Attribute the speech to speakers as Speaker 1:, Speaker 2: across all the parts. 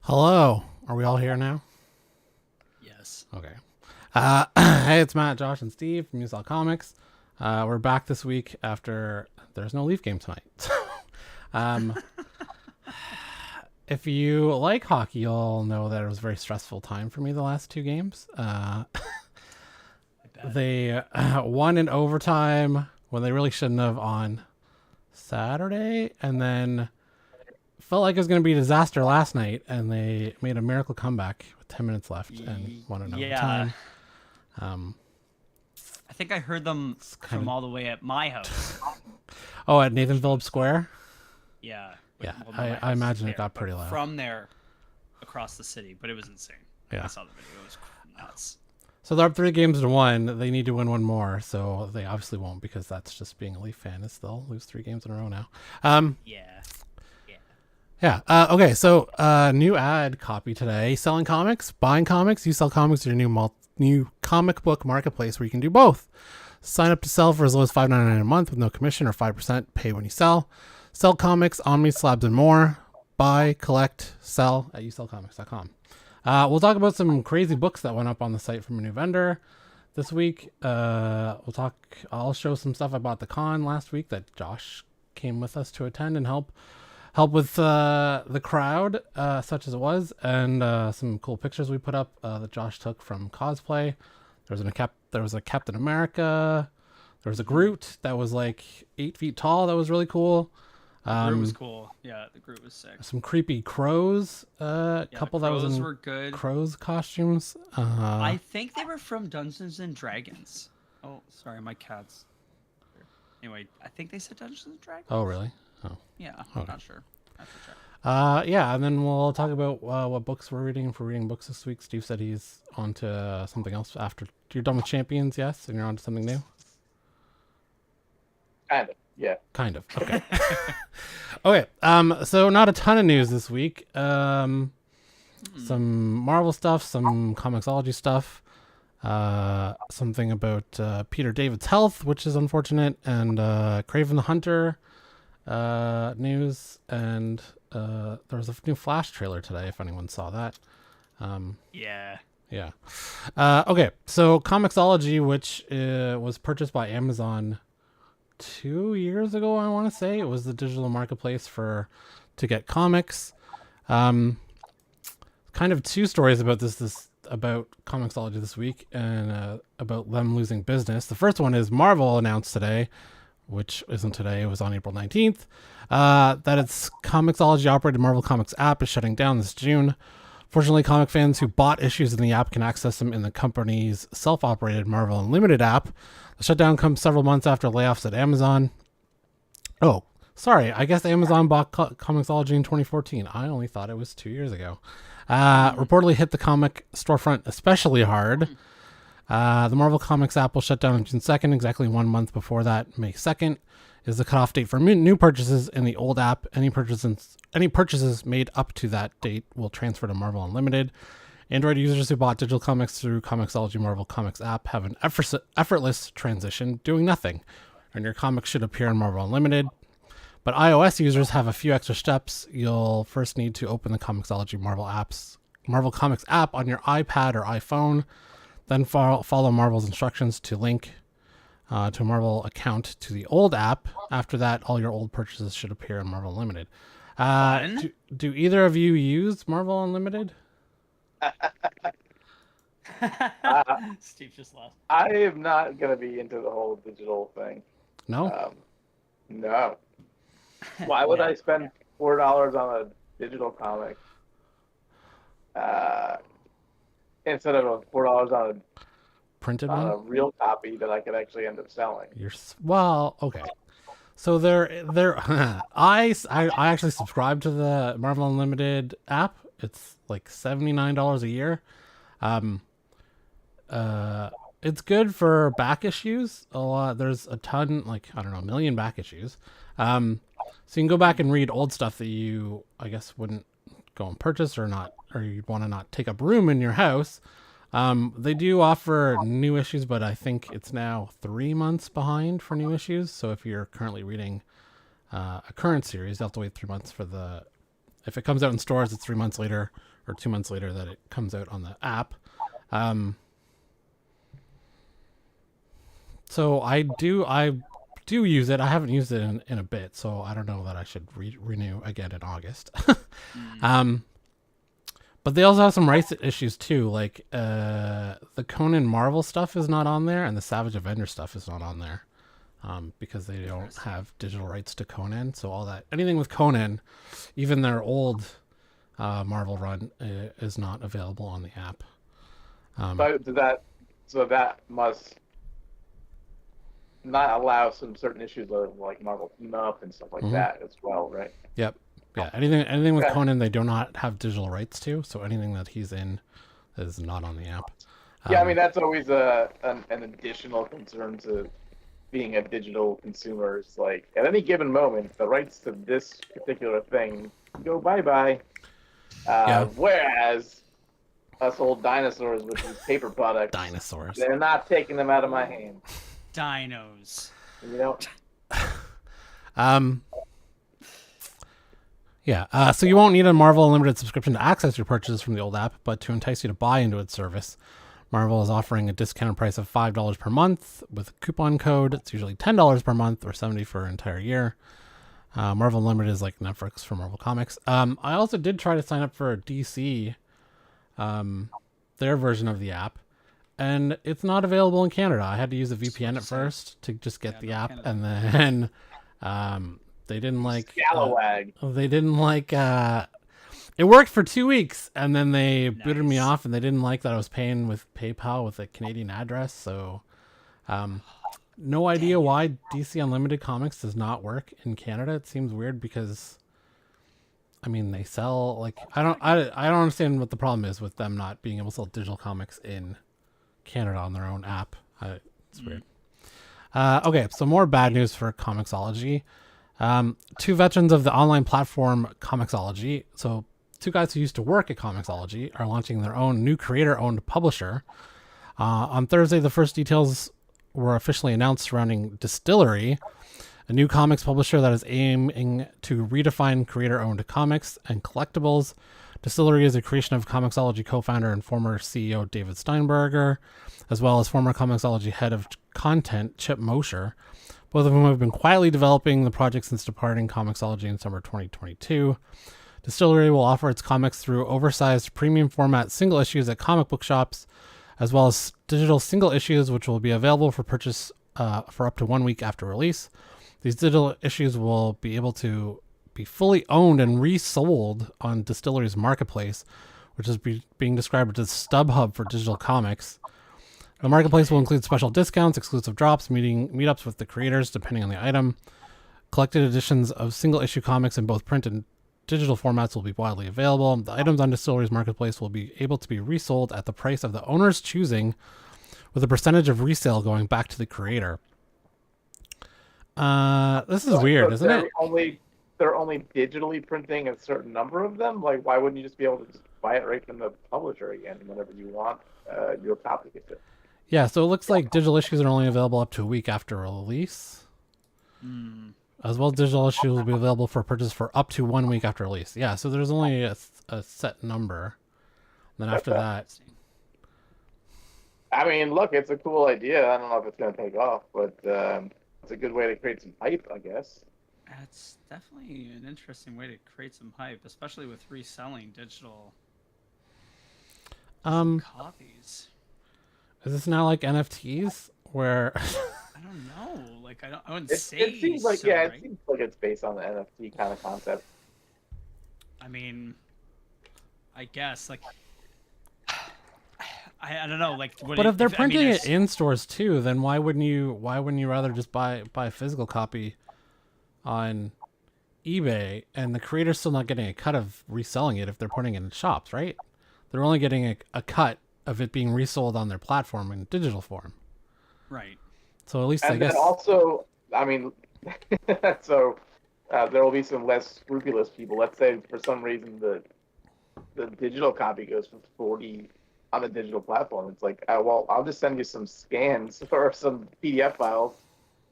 Speaker 1: Hello. Are we all here now?
Speaker 2: Yes.
Speaker 1: Okay. Hey, it's Matt, Josh, and Steve from Yousellcomics. We're back this week after there's no Leaf game tonight. um, if you like hockey, you'll know that it was a very stressful time for me the last two games. They won in overtime when they really shouldn't have on Saturday, and then felt like it was going to be a disaster last night, and they made a miracle comeback with 10 minutes left and won in
Speaker 2: Yeah.
Speaker 1: overtime.
Speaker 2: I think I heard them from all the way at my house.
Speaker 1: Oh, at Nathan Phillips Square?
Speaker 2: Yeah.
Speaker 1: Yeah,
Speaker 2: Well, my house
Speaker 1: I
Speaker 2: is
Speaker 1: imagine it
Speaker 2: there,
Speaker 1: got
Speaker 2: but
Speaker 1: pretty loud.
Speaker 2: from there across the city, but it was insane.
Speaker 1: Yeah.
Speaker 2: I saw the video. It was nuts.
Speaker 1: So they're up 3-1. They need to win one more, so they obviously won't because that's just being a Leaf fan. Is they'll lose 3 games in a row now.
Speaker 2: Yeah.
Speaker 1: Yeah. Okay. So, new ad copy today. Selling comics, buying comics. Yousellcomics is your new comic book marketplace where you can do both. Sign up to sell for as low as $5.99 a month with no commission or 5% pay when you sell. Sell comics, omnis, slabs, and more. Buy, collect, sell at yousellcomics.com. We'll talk about some crazy books that went up on the site from a new vendor this week. I'll show some stuff I bought at the con last week that Josh came with us to attend and help with the crowd, such as it was, and some cool pictures we put up that Josh took from cosplay. There was a Captain America. There was a Groot that was like 8 feet tall. That was really cool.
Speaker 2: The Groot was cool. Yeah, the Groot was sick.
Speaker 1: Some creepy crows. Couple that was in
Speaker 2: were good.
Speaker 1: crows costumes.
Speaker 2: I think they were from Dungeons and Dragons. Oh, sorry, my cats. Anyway, I think they said Dungeons and Dragons.
Speaker 1: Oh, really? Oh.
Speaker 2: Yeah, I'm not sure. I have to check.
Speaker 1: Yeah, and then we'll talk about what books we're reading. If we're reading books this week, Steve said he's on to something else after. You're done with Champions, yes? And you're on to something new?
Speaker 3: Kind of, yeah.
Speaker 1: Kind of, okay. Okay, so not a ton of news this week. Some Marvel stuff, some Comixology stuff. Something about Peter David's health, which is unfortunate, and Kraven the Hunter news, and there was a new Flash trailer today, if anyone saw that.
Speaker 2: Yeah.
Speaker 1: Okay, so Comixology, which was purchased by Amazon 2 years ago, I want to say. It was the digital marketplace to get comics. Kind of two stories about about Comixology this week, and about them losing business. The first one is Marvel announced today, which isn't today, it was on April 19th, that its Comixology operated Marvel Comics app is shutting down this June. Fortunately, comic fans who bought issues in the app can access them in the company's self-operated Marvel Unlimited app. The shutdown comes several months after layoffs at Amazon. Oh, sorry, I guess Amazon bought Comixology in 2014. I only thought it was 2 years ago. Reportedly hit the comic storefront especially hard. The Marvel Comics app will shut down on June 2nd, exactly 1 month before that. May 2nd is the cutoff date for new purchases in the old app. Any purchases made up to that date will transfer to Marvel Unlimited. Android users who bought digital comics through Comixology Marvel Comics app have an effortless transition, doing nothing, and your comics should appear in Marvel Unlimited. But iOS users have a few extra steps. You'll first need to open the Comixology Marvel Comics app on your iPad or iPhone. Then follow Marvel's instructions to link to a Marvel account to the old app. After that, all your old purchases should appear in Marvel Unlimited. Do either of you use Marvel Unlimited?
Speaker 2: Steve just laughed.
Speaker 3: I am not going to be into the whole digital thing.
Speaker 1: No?
Speaker 3: No. Why would I spend $4 on a digital comic instead of $4 on
Speaker 1: Printed
Speaker 3: a
Speaker 1: one?
Speaker 3: real copy that I could actually end up selling?
Speaker 1: Well, okay. So I actually subscribe to the Marvel Unlimited app. It's like $79 a year. It's good for back issues. There's a ton, like, I don't know, a million back issues. So you can go back and read old stuff that you, I guess, wouldn't go and purchase or you'd want to not take up room in your house. They do offer new issues, but I think it's now 3 months behind for new issues. So if you're currently reading a current series, you'll have to wait 3 months if it comes out in stores, it's 3 months later or 2 months later that it comes out on the app. So I do use it. I haven't used it in a bit, so I don't know that I should renew again in August. But they also have some rights issues too, like the Conan Marvel stuff is not on there, and the Savage Avenger stuff is not on there, because they don't have digital rights to Conan. So all that, anything with Conan, even their old Marvel run, is not available on the app.
Speaker 3: So that must not allow some certain issues of like Marvel team up and stuff like that as well, right?
Speaker 1: Yep. Yeah, anything with Conan they do not have digital rights to, so anything that he's in is not on the app.
Speaker 3: Yeah, I mean that's always an additional concern to being a digital consumer. It's like at any given moment, the rights to this particular thing go bye-bye. Whereas us old dinosaurs with these paper products, they're not taking them out of my hand.
Speaker 2: Dinos.
Speaker 3: You know.
Speaker 1: Yeah, so you won't need a Marvel Unlimited subscription to access your purchases from the old app, but to entice you to buy into its service, Marvel is offering a discounted price of $5 per month with a coupon code. It's usually $10 per month or $70 for an entire year. Marvel Unlimited is like Netflix for Marvel Comics. I also did try to sign up for DC, their version of the app, and it's not available in Canada. I had to use a VPN at first to just get the app, Canada. And then they didn't like it worked for 2 weeks, and then they booted me off, and they didn't like that I was paying with PayPal with a Canadian address. So no idea why DC Unlimited Comics does not work in Canada. It seems weird because I mean they sell like I don't understand what the problem is with them not being able to sell digital comics in Canada on their own app. It's weird. Okay, so more bad news for Comixology. Two veterans of the online platform Comixology, so two guys who used to work at Comixology, are launching their own new creator-owned publisher. On Thursday, the first details were officially announced surrounding Distillery, a new comics publisher that is aiming to redefine creator-owned comics and collectibles. Distillery is a creation of Comixology co-founder and former CEO David Steinberger, as well as former Comixology head of content Chip Mosher. Both of whom have been quietly developing the project since departing Comixology in summer 2022. Distillery will offer its comics through oversized premium format single issues at comic book shops, as well as digital single issues, which will be available for purchase for up to 1 week after release. These digital issues will be able to be fully owned and resold on Distillery's marketplace, which is being described as StubHub for digital comics. The marketplace will include special discounts, exclusive drops, meetups with the creators depending on the item. Collected editions of single-issue comics in both print and digital formats will be widely available. The items on Distillery's marketplace will be able to be resold at the price of the owner's choosing, with a percentage of resale going back to the creator. This is weird, isn't it?
Speaker 3: They're only digitally printing a certain number of them? Like, why wouldn't you just be able to just buy it right from the publisher again whenever you want your copy of it?
Speaker 1: Yeah, so it looks like digital issues are only available up to a week after release. As well as digital issues will be available for purchase for up to 1 week after release. Yeah, so there's only a set number. Then after that...
Speaker 3: I mean, look, it's a cool idea. I don't know if it's going to take off, but it's a good way to create some hype, I guess.
Speaker 2: That's definitely an interesting way to create some hype, especially with reselling digital copies.
Speaker 1: Is this now like NFTs where
Speaker 2: I don't know. Like I wouldn't say
Speaker 3: it seems like
Speaker 2: so,
Speaker 3: right?
Speaker 2: It
Speaker 3: seems like it's based on the NFT kind of concept.
Speaker 2: I mean, I guess like I don't know. Like,
Speaker 1: but if they're printing it in stores too, then why wouldn't you rather just buy a physical copy on eBay, and the creator's still not getting a cut of reselling it if they're putting it in shops, right? They're only getting a cut of it being resold on their platform in digital form.
Speaker 2: Right.
Speaker 1: So at least
Speaker 3: and
Speaker 1: I guess.
Speaker 3: And also, I mean, so there will be some less scrupulous people. Let's say for some reason the digital copy goes for $40 on the digital platform. It's like, well, I'll just send you some scans or some PDF files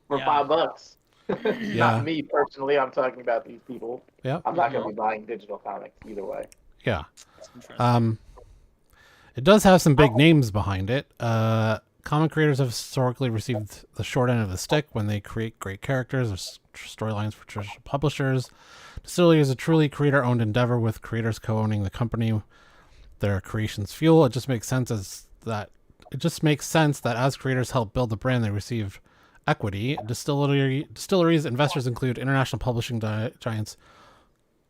Speaker 3: for $5.
Speaker 1: Yeah.
Speaker 3: Not me personally. I'm talking about these people.
Speaker 1: Yeah.
Speaker 3: I'm not going to be buying digital comics either way.
Speaker 1: Yeah.
Speaker 2: That's interesting.
Speaker 1: It does have some big names behind it. Comic creators have historically received the short end of the stick when they create great characters or storylines for traditional publishers. Distillery is a truly creator-owned endeavor with creators co-owning the company. Their creations fuel. It just makes sense that as creators help build the brand, they receive equity. Distilleries investors include international publishing giants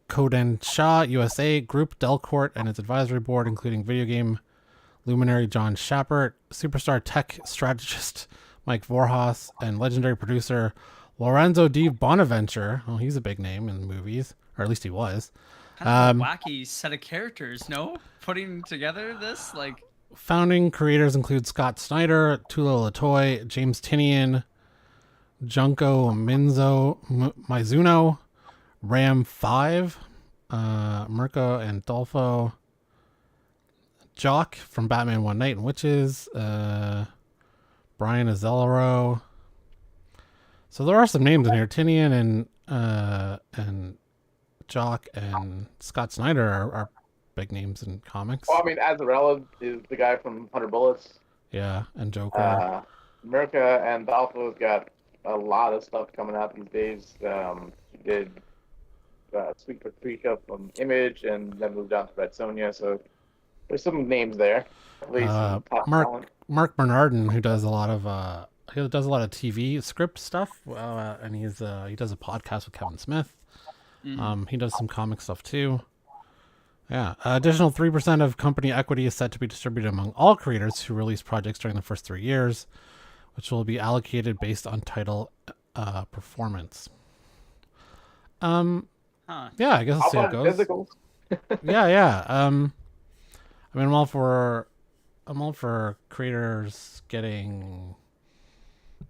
Speaker 1: Kodansha USA Group, Delcourt, and its advisory board, including video game luminary John Schappert, superstar tech strategist Mike Vorhaus, and legendary producer Lorenzo di Bonaventure. Oh, he's a big name in movies, or at least he was.
Speaker 2: Kind of a wacky set of characters, no? Putting together this, like...
Speaker 1: Founding creators include Scott Snyder, Tula Latoy, James Tinian, Junko Mizuno, Ram 5, Mirko and Dolfo, Jock from Batman One Night and Witches, Brian Azzellaro. So there are some names in here. Tinian and Jock and Scott Snyder are big names in comics.
Speaker 3: Well, I mean, Azzarello is the guy from 100 Bullets.
Speaker 1: Yeah, and Joker.
Speaker 3: Mirka and Dolfo's got a lot of stuff coming out these days. He did Sweet Paprika from Image, and then moved on to Red Sonja. So there's some names there. At least some top talent.
Speaker 1: Mark Bernardin, who does a lot of TV script stuff, and he does a podcast with Kevin Smith. He does some comic stuff too. Yeah. Additional 3% of company equity is set to be distributed among all creators who release projects during the first 3 years, which will be allocated based on title performance. Yeah, I guess let's see how it goes.
Speaker 3: Physicals.
Speaker 1: Yeah. I mean, I'm all for creators getting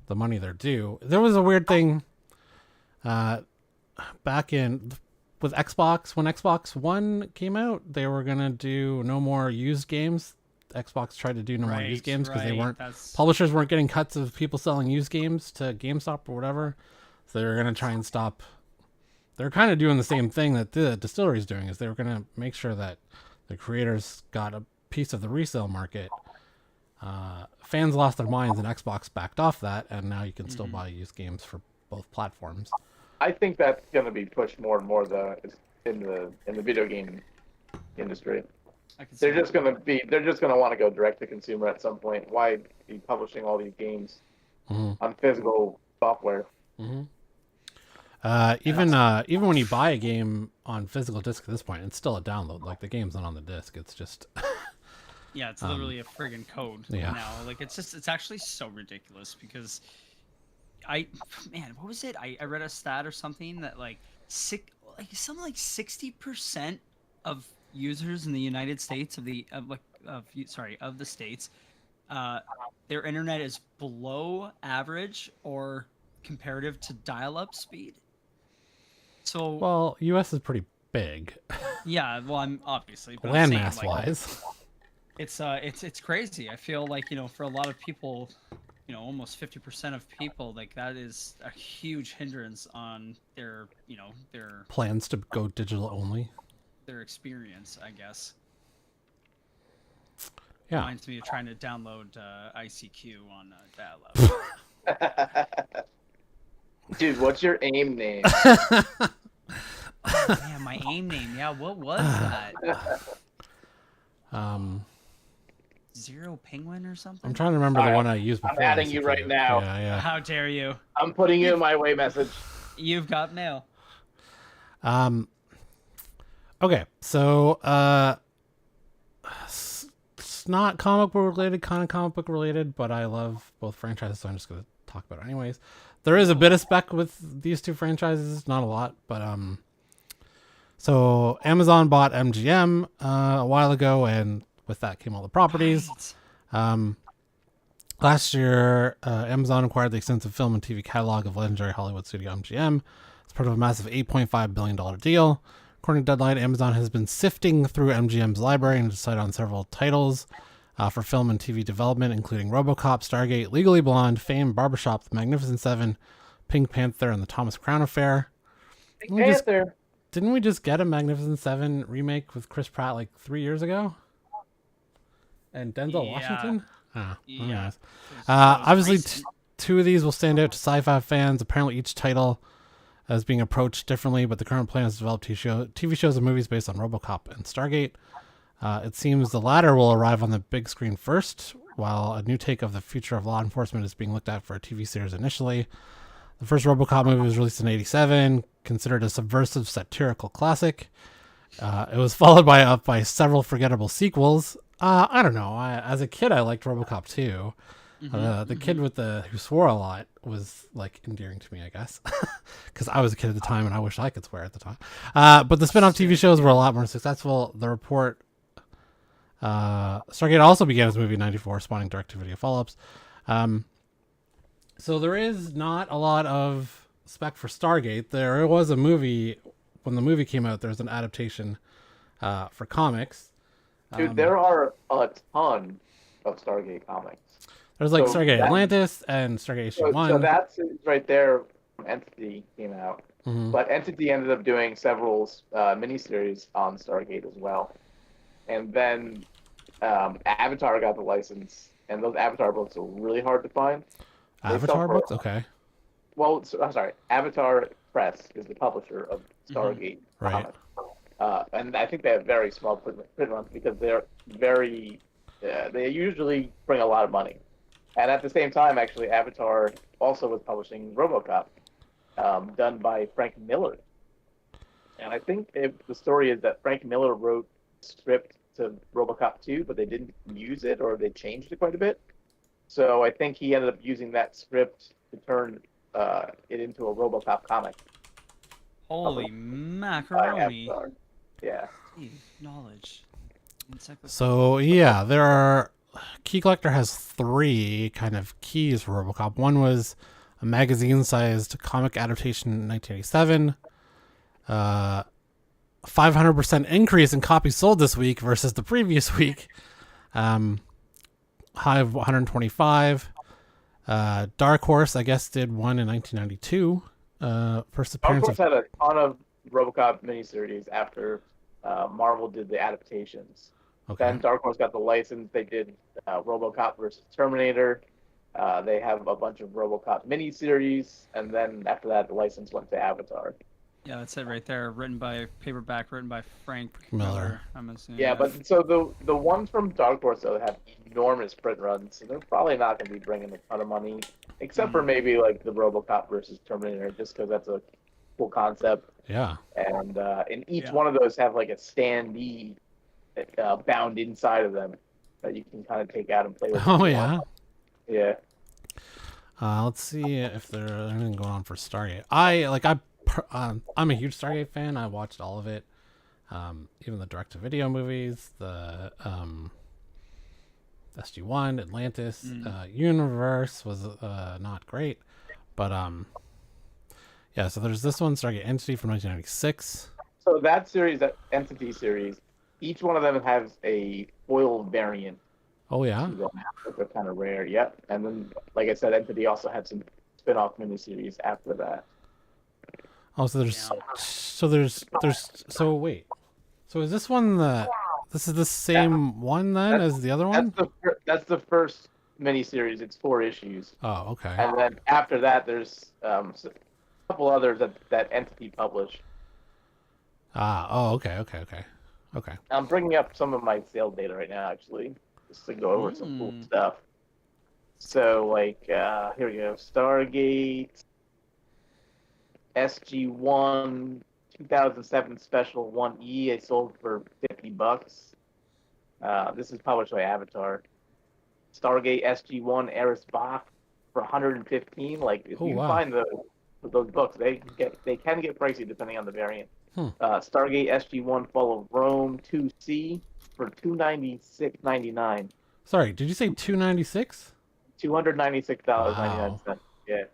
Speaker 1: the money they're due. There was a weird thing back in with Xbox. When Xbox One came out, they were gonna do no more used games. Xbox tried to do no more used games because publishers weren't getting cuts of people selling used games to GameStop or whatever. So they were gonna try and stop. They're kind of doing the same thing that the distillery is doing. Is they were gonna make sure that the creators got a piece of the resale market. Fans lost their minds and Xbox backed off that, and now you can still buy used games for both platforms.
Speaker 3: I think that's going to be pushed more and more in the video game industry. They're just going to want to go direct to consumer at some point. Why be publishing all these games on physical software?
Speaker 1: Even when you buy a game on physical disc at this point, it's still a download. Like the game's not on the disc. It's just
Speaker 2: yeah, it's literally a friggin' code now. Like it's actually so ridiculous because what was it? I read a stat or something that something like 60% of users in the United States of the states, their internet is below average or comparative to dial-up speed. So
Speaker 1: well, U.S. is pretty big.
Speaker 2: Yeah, well, I'm obviously
Speaker 1: landmass wise.
Speaker 2: It's crazy. I feel like for a lot of people. Almost 50% of people, like that is a huge hindrance on their
Speaker 1: plans to go digital only.
Speaker 2: Their experience, I guess.
Speaker 1: Yeah.
Speaker 2: Reminds me of trying to download ICQ on dial-up.
Speaker 3: Dude, what's your AIM name?
Speaker 2: Oh, man, my AIM name. Yeah, what was that? Zero Penguin or something?
Speaker 1: I'm trying to remember the one I used before.
Speaker 3: I'm adding you right now.
Speaker 1: Yeah.
Speaker 2: How dare you?
Speaker 3: I'm putting you in my way message.
Speaker 2: You've got mail.
Speaker 1: Okay, so it's not comic book related, kind of comic book related, but I love both franchises, so I'm just gonna talk about it anyways. There is a bit of spec with these two franchises, not a lot, but so Amazon bought MGM a while ago, and with that came all the properties. Right. Last year, Amazon acquired the extensive film and TV catalog of legendary Hollywood studio MGM as part of a massive $8.5 billion deal. According to Deadline, Amazon has been sifting through MGM's library and decided on several titles for film and TV development, including RoboCop, Stargate, Legally Blonde, Fame, Barbershop, The Magnificent Seven, Pink Panther, and The Thomas Crown Affair.
Speaker 3: Pink Panther.
Speaker 1: didn't we just get a Magnificent Seven remake with Chris Pratt like 3 years ago? And Denzel
Speaker 2: Yeah.
Speaker 1: Washington? Oh,
Speaker 2: Yeah.
Speaker 1: anyways.
Speaker 2: It was
Speaker 1: Obviously,
Speaker 2: recent.
Speaker 1: two of these will stand out to sci-fi fans. Apparently, each title is being approached differently, but the current plan is to develop TV shows and movies based on RoboCop and Stargate. It seems the latter will arrive on the big screen first, while a new take of the future of law enforcement is being looked at for a TV series initially. The first RoboCop movie was released in '87, considered a subversive satirical classic. It was followed by several forgettable sequels. I don't know. As a kid, I liked RoboCop 2. The kid who swore a lot was like endearing to me, I guess, because I was a kid at the time and I wish I could swear at the time. But the spin-off TV shows were a lot more successful. The report, Stargate also began as a movie in '94, spawning direct-to-video follow-ups. So there is not a lot of spec for Stargate. There was a movie when the movie came out. There's an adaptation for comics.
Speaker 3: Dude, there are a ton of Stargate comics.
Speaker 1: There's like
Speaker 3: So
Speaker 1: Stargate
Speaker 3: that-
Speaker 1: Atlantis and Stargate Issue 1.
Speaker 3: So that series right there, Entity came out,
Speaker 1: Mhm.
Speaker 3: but Entity ended up doing several miniseries on Stargate as well, and then Avatar got the license, and those Avatar books are really hard to find.
Speaker 1: Avatar books? Okay.
Speaker 3: Well, I'm sorry, Avatar Press is the publisher of Stargate
Speaker 1: Right.
Speaker 3: comics. And I think they have very small print runs because they're very, they usually bring a lot of money. And at the same time, actually, Avatar also was publishing RoboCop, done by Frank Miller. And I think the story is that Frank Miller wrote script to RoboCop 2, but they didn't use it, or they changed it quite a bit. So I think he ended up using that script to turn it into a RoboCop comic.
Speaker 2: Holy
Speaker 3: by
Speaker 2: macaroni.
Speaker 3: Avatar. Yeah.
Speaker 2: Gee, knowledge. Encyclopedia.
Speaker 1: So yeah, there are. Key Collector has 3 kind of keys for RoboCop. One was a magazine-sized comic adaptation in 1987. 500% increase in copies sold this week versus the previous week. High of 125. Dark Horse, I guess, did one in 1992. First
Speaker 3: Of
Speaker 1: appearance
Speaker 3: course,
Speaker 1: of
Speaker 3: had a ton of RoboCop miniseries after Marvel did the adaptations.
Speaker 1: okay.
Speaker 3: Then Dark Horse got the license. They did RoboCop versus Terminator. They have a bunch of RoboCop miniseries, and then after that, the license went to Avatar.
Speaker 2: Yeah, that's it right there. Written by Frank
Speaker 1: Miller.
Speaker 2: I'm assuming.
Speaker 3: Yeah, but so the ones from Dark Horse though have enormous print runs, so they're probably not going to be bringing a ton of money, except for maybe like the RoboCop versus Terminator, just because that's a cool concept.
Speaker 1: Yeah.
Speaker 3: And each one of those have like a standee bound inside of them that you can kind of take out and play with.
Speaker 1: Oh yeah.
Speaker 3: Yeah.
Speaker 1: Let's see if there's anything going on for Stargate. I'm a huge Stargate fan. I watched all of it, even the direct-to-video movies, the SG-1, Atlantis, Universe was not great, but yeah. So there's this one, Stargate Entity from 1996.
Speaker 3: So that series, that Entity series, each one of them has a foil variant.
Speaker 1: Oh yeah.
Speaker 3: They're kind of rare, yep. And then, like I said, Entity also had some spin-off miniseries after that.
Speaker 1: Oh, so wait. So is this one this is the same one then as the other one?
Speaker 3: That's the first miniseries. It's 4 issues.
Speaker 1: Oh, okay.
Speaker 3: And then after that, there's a couple others that Entity published.
Speaker 1: Oh, okay.
Speaker 3: I'm bringing up some of my sale data right now, actually, just to go over some cool stuff. So, like, here we go. Stargate, SG-1, 2007 Special 1E. I sold for $50. This is published by Avatar. Stargate SG-1 Eris Bach for $115. Like, if you find those books, they can get pricey depending on the variant. Stargate SG-1 Fall of Rome 2C for $296.99.
Speaker 1: Sorry, did you say $296?
Speaker 3: $296.99.
Speaker 1: Wow.
Speaker 3: Yeah.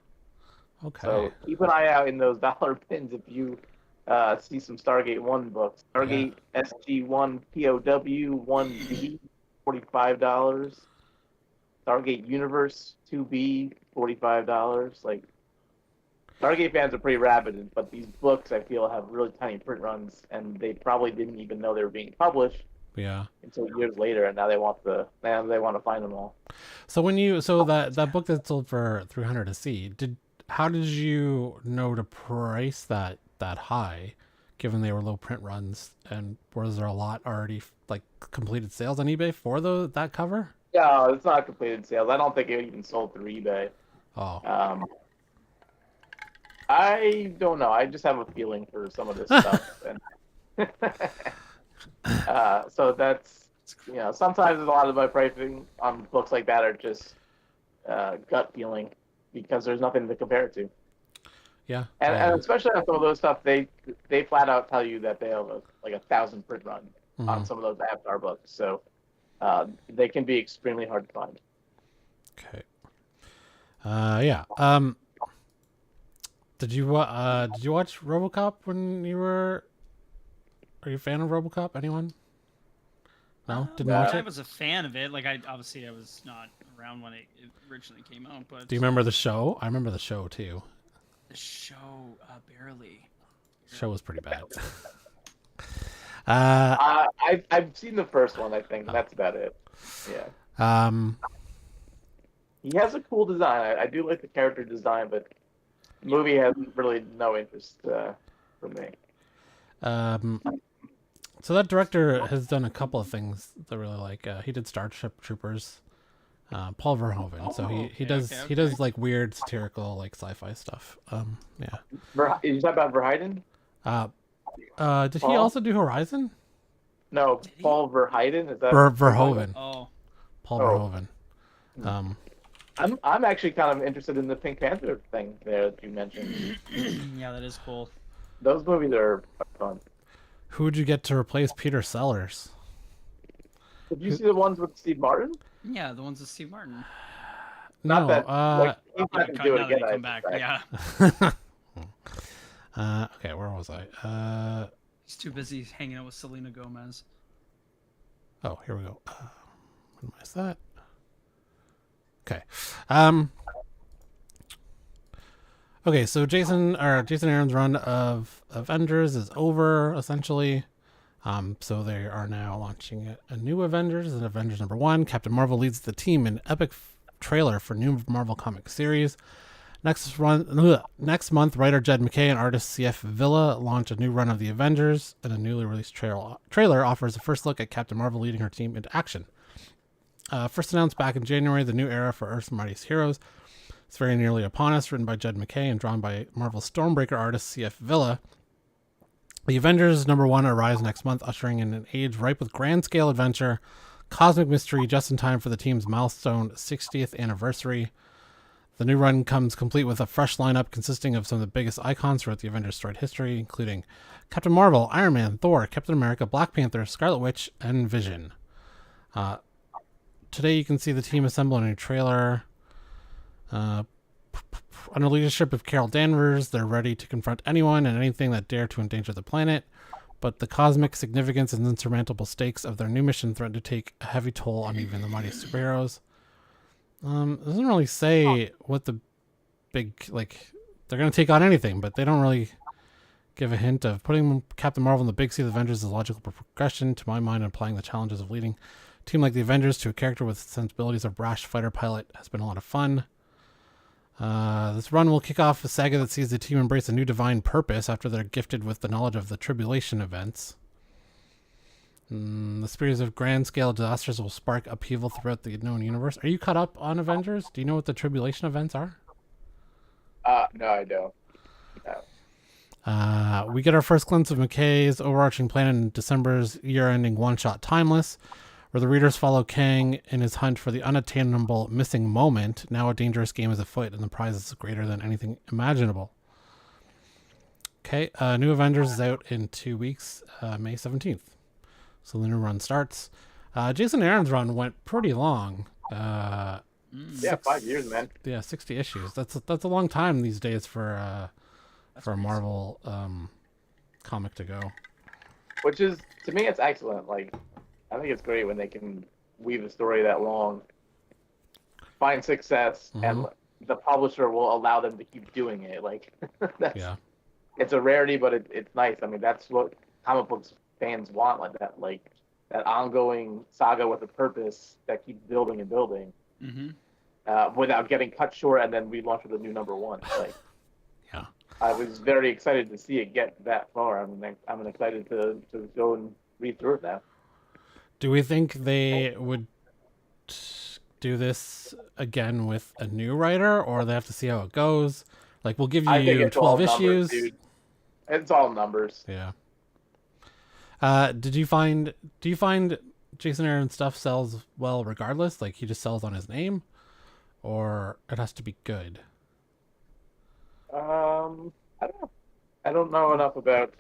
Speaker 1: Okay.
Speaker 3: So keep an eye out in those dollar pins if you see some Stargate 1 books. Stargate SG-1 POW 1B, $45. Stargate Universe 2B, $45. Like, Stargate fans are pretty rabid, but these books I feel have really tiny print runs, and they probably didn't even know they were being published
Speaker 1: Yeah.
Speaker 3: until years later, and now they want to find them all.
Speaker 1: So that book that sold for 300 a C, how did you know to price that high, given they were low print runs, and was there a lot already like completed sales on eBay for that cover?
Speaker 3: Yeah, it's not completed sales. I don't think it even sold through eBay.
Speaker 1: Oh.
Speaker 3: I don't know. I just have a feeling for some of this stuff, and so that's sometimes a lot of my pricing on books like that are just gut feeling because there's nothing to compare it to.
Speaker 1: Yeah.
Speaker 3: And especially on some of those stuff, they flat out tell you that they have like 1,000 print run on some of those Avatar books, so they can be extremely hard to find.
Speaker 1: Okay. Yeah. Did you watch RoboCop when you were? Are you a fan of RoboCop? Anyone? No, didn't watch
Speaker 2: I
Speaker 1: it.
Speaker 2: was a fan of it. Like I was not around when it originally came out, but
Speaker 1: Do you remember the show? I remember the show too.
Speaker 2: the show barely.
Speaker 1: The show was pretty bad.
Speaker 3: I've seen the first one. I think that's about it. Yeah. He has a cool design. I do like the character design, but the movie has really no interest for me.
Speaker 1: So that director has done a couple of things that I really like. He did Starship Troopers, Paul Verhoeven. So he does like weird satirical like sci-fi stuff. Yeah.
Speaker 3: You talking about Verheiden?
Speaker 1: Did he also do Horizon?
Speaker 3: No, Paul Verheiden. Is that
Speaker 1: Verhoeven?
Speaker 2: Oh,
Speaker 1: Paul Verhoeven.
Speaker 3: I'm actually kind of interested in the Pink Panther thing there that you mentioned.
Speaker 2: yeah, that is cool.
Speaker 3: Those movies are fun.
Speaker 1: Who would you get to replace Peter Sellers?
Speaker 3: Did you see the ones with Steve Martin?
Speaker 2: Yeah, the ones with Steve Martin.
Speaker 3: Not
Speaker 1: No.
Speaker 3: that he's not gonna do it again.
Speaker 2: Come back. Yeah,
Speaker 1: Okay, where was I?
Speaker 2: he's too busy hanging out with Selena Gomez.
Speaker 1: Oh, here we go. What is that? Okay. Okay, so Jason Aaron's run of Avengers is over essentially. So they are now launching a new Avengers, and Avengers #1. Captain Marvel leads the team in epic trailer for new Marvel comic series. Next month, writer Jed MacKay and artist CF Villa launch a new run of the Avengers, and a newly released trailer offers a first look at Captain Marvel leading her team into action. First announced back in January, the new era for Earth's Mightiest Heroes. It's very nearly upon us, written by Jed MacKay and drawn by Marvel Stormbreaker artist CF Villa. The Avengers #1 arrives next month, ushering in an age ripe with grand-scale adventure, cosmic mystery, just in time for the team's milestone 60th anniversary. The new run comes complete with a fresh lineup consisting of some of the biggest icons throughout the Avengers' storied history, including Captain Marvel, Iron Man, Thor, Captain America, Black Panther, Scarlet Witch, and Vision. Today you can see the team assemble a new trailer. Under the leadership of Carol Danvers, they're ready to confront anyone and anything that dare to endanger the planet, but the cosmic significance and insurmountable stakes of their new mission threaten to take a heavy toll on even the mightiest superheroes. It doesn't really say what the big, they're going to take on anything, but they don't really give a hint of putting Captain Marvel in the big sea of the Avengers is a logical progression, to my mind, and applying the challenges of leading a team like the Avengers to a character with sensibilities of brash fighter pilot has been a lot of fun. This run will kick off a saga that sees the team embrace a new divine purpose after they're gifted with the knowledge of the tribulation events. The series of grand-scale disasters will spark upheaval throughout the known universe. Are you caught up on Avengers? Do you know what the tribulation events are?
Speaker 3: No, I don't. No.
Speaker 1: We get our first glimpse of McKay's overarching plan in December's year-ending one-shot Timeless, where the readers follow Kang in his hunt for the unattainable missing moment. Now a dangerous game is afoot, and the prize is greater than anything imaginable. Okay, New Avengers is out in 2 weeks, May 17th. So the new run starts. Jason Aaron's run went pretty long.
Speaker 3: Yeah, 5 years, man.
Speaker 1: Yeah, 60 issues. That's a long time these days for a Marvel comic to go.
Speaker 3: Which is, to me, it's excellent. Like, I think it's great when they can weave a story that long, find success, and the publisher will allow them to keep doing it. Like that's
Speaker 1: Yeah.
Speaker 3: it's a rarity, but it's nice. I mean, that's what comic books fans want, like that ongoing saga with a purpose that keeps building and building, without getting cut short and then relaunch with a new number one. Like,
Speaker 1: Yeah.
Speaker 3: I was very excited to see it get that far. I'm excited to go and read through it now.
Speaker 1: Do we think they would do this again with a new writer, or they have to see how it goes? Like, we'll give
Speaker 3: I think
Speaker 1: you
Speaker 3: it's all
Speaker 1: 12
Speaker 3: numbers,
Speaker 1: issues.
Speaker 3: dude. It's all numbers.
Speaker 1: Yeah. Do you find Jason Aaron's stuff sells well regardless? Like, he just sells on his name, or it has to be good?
Speaker 3: I don't know. I don't know enough about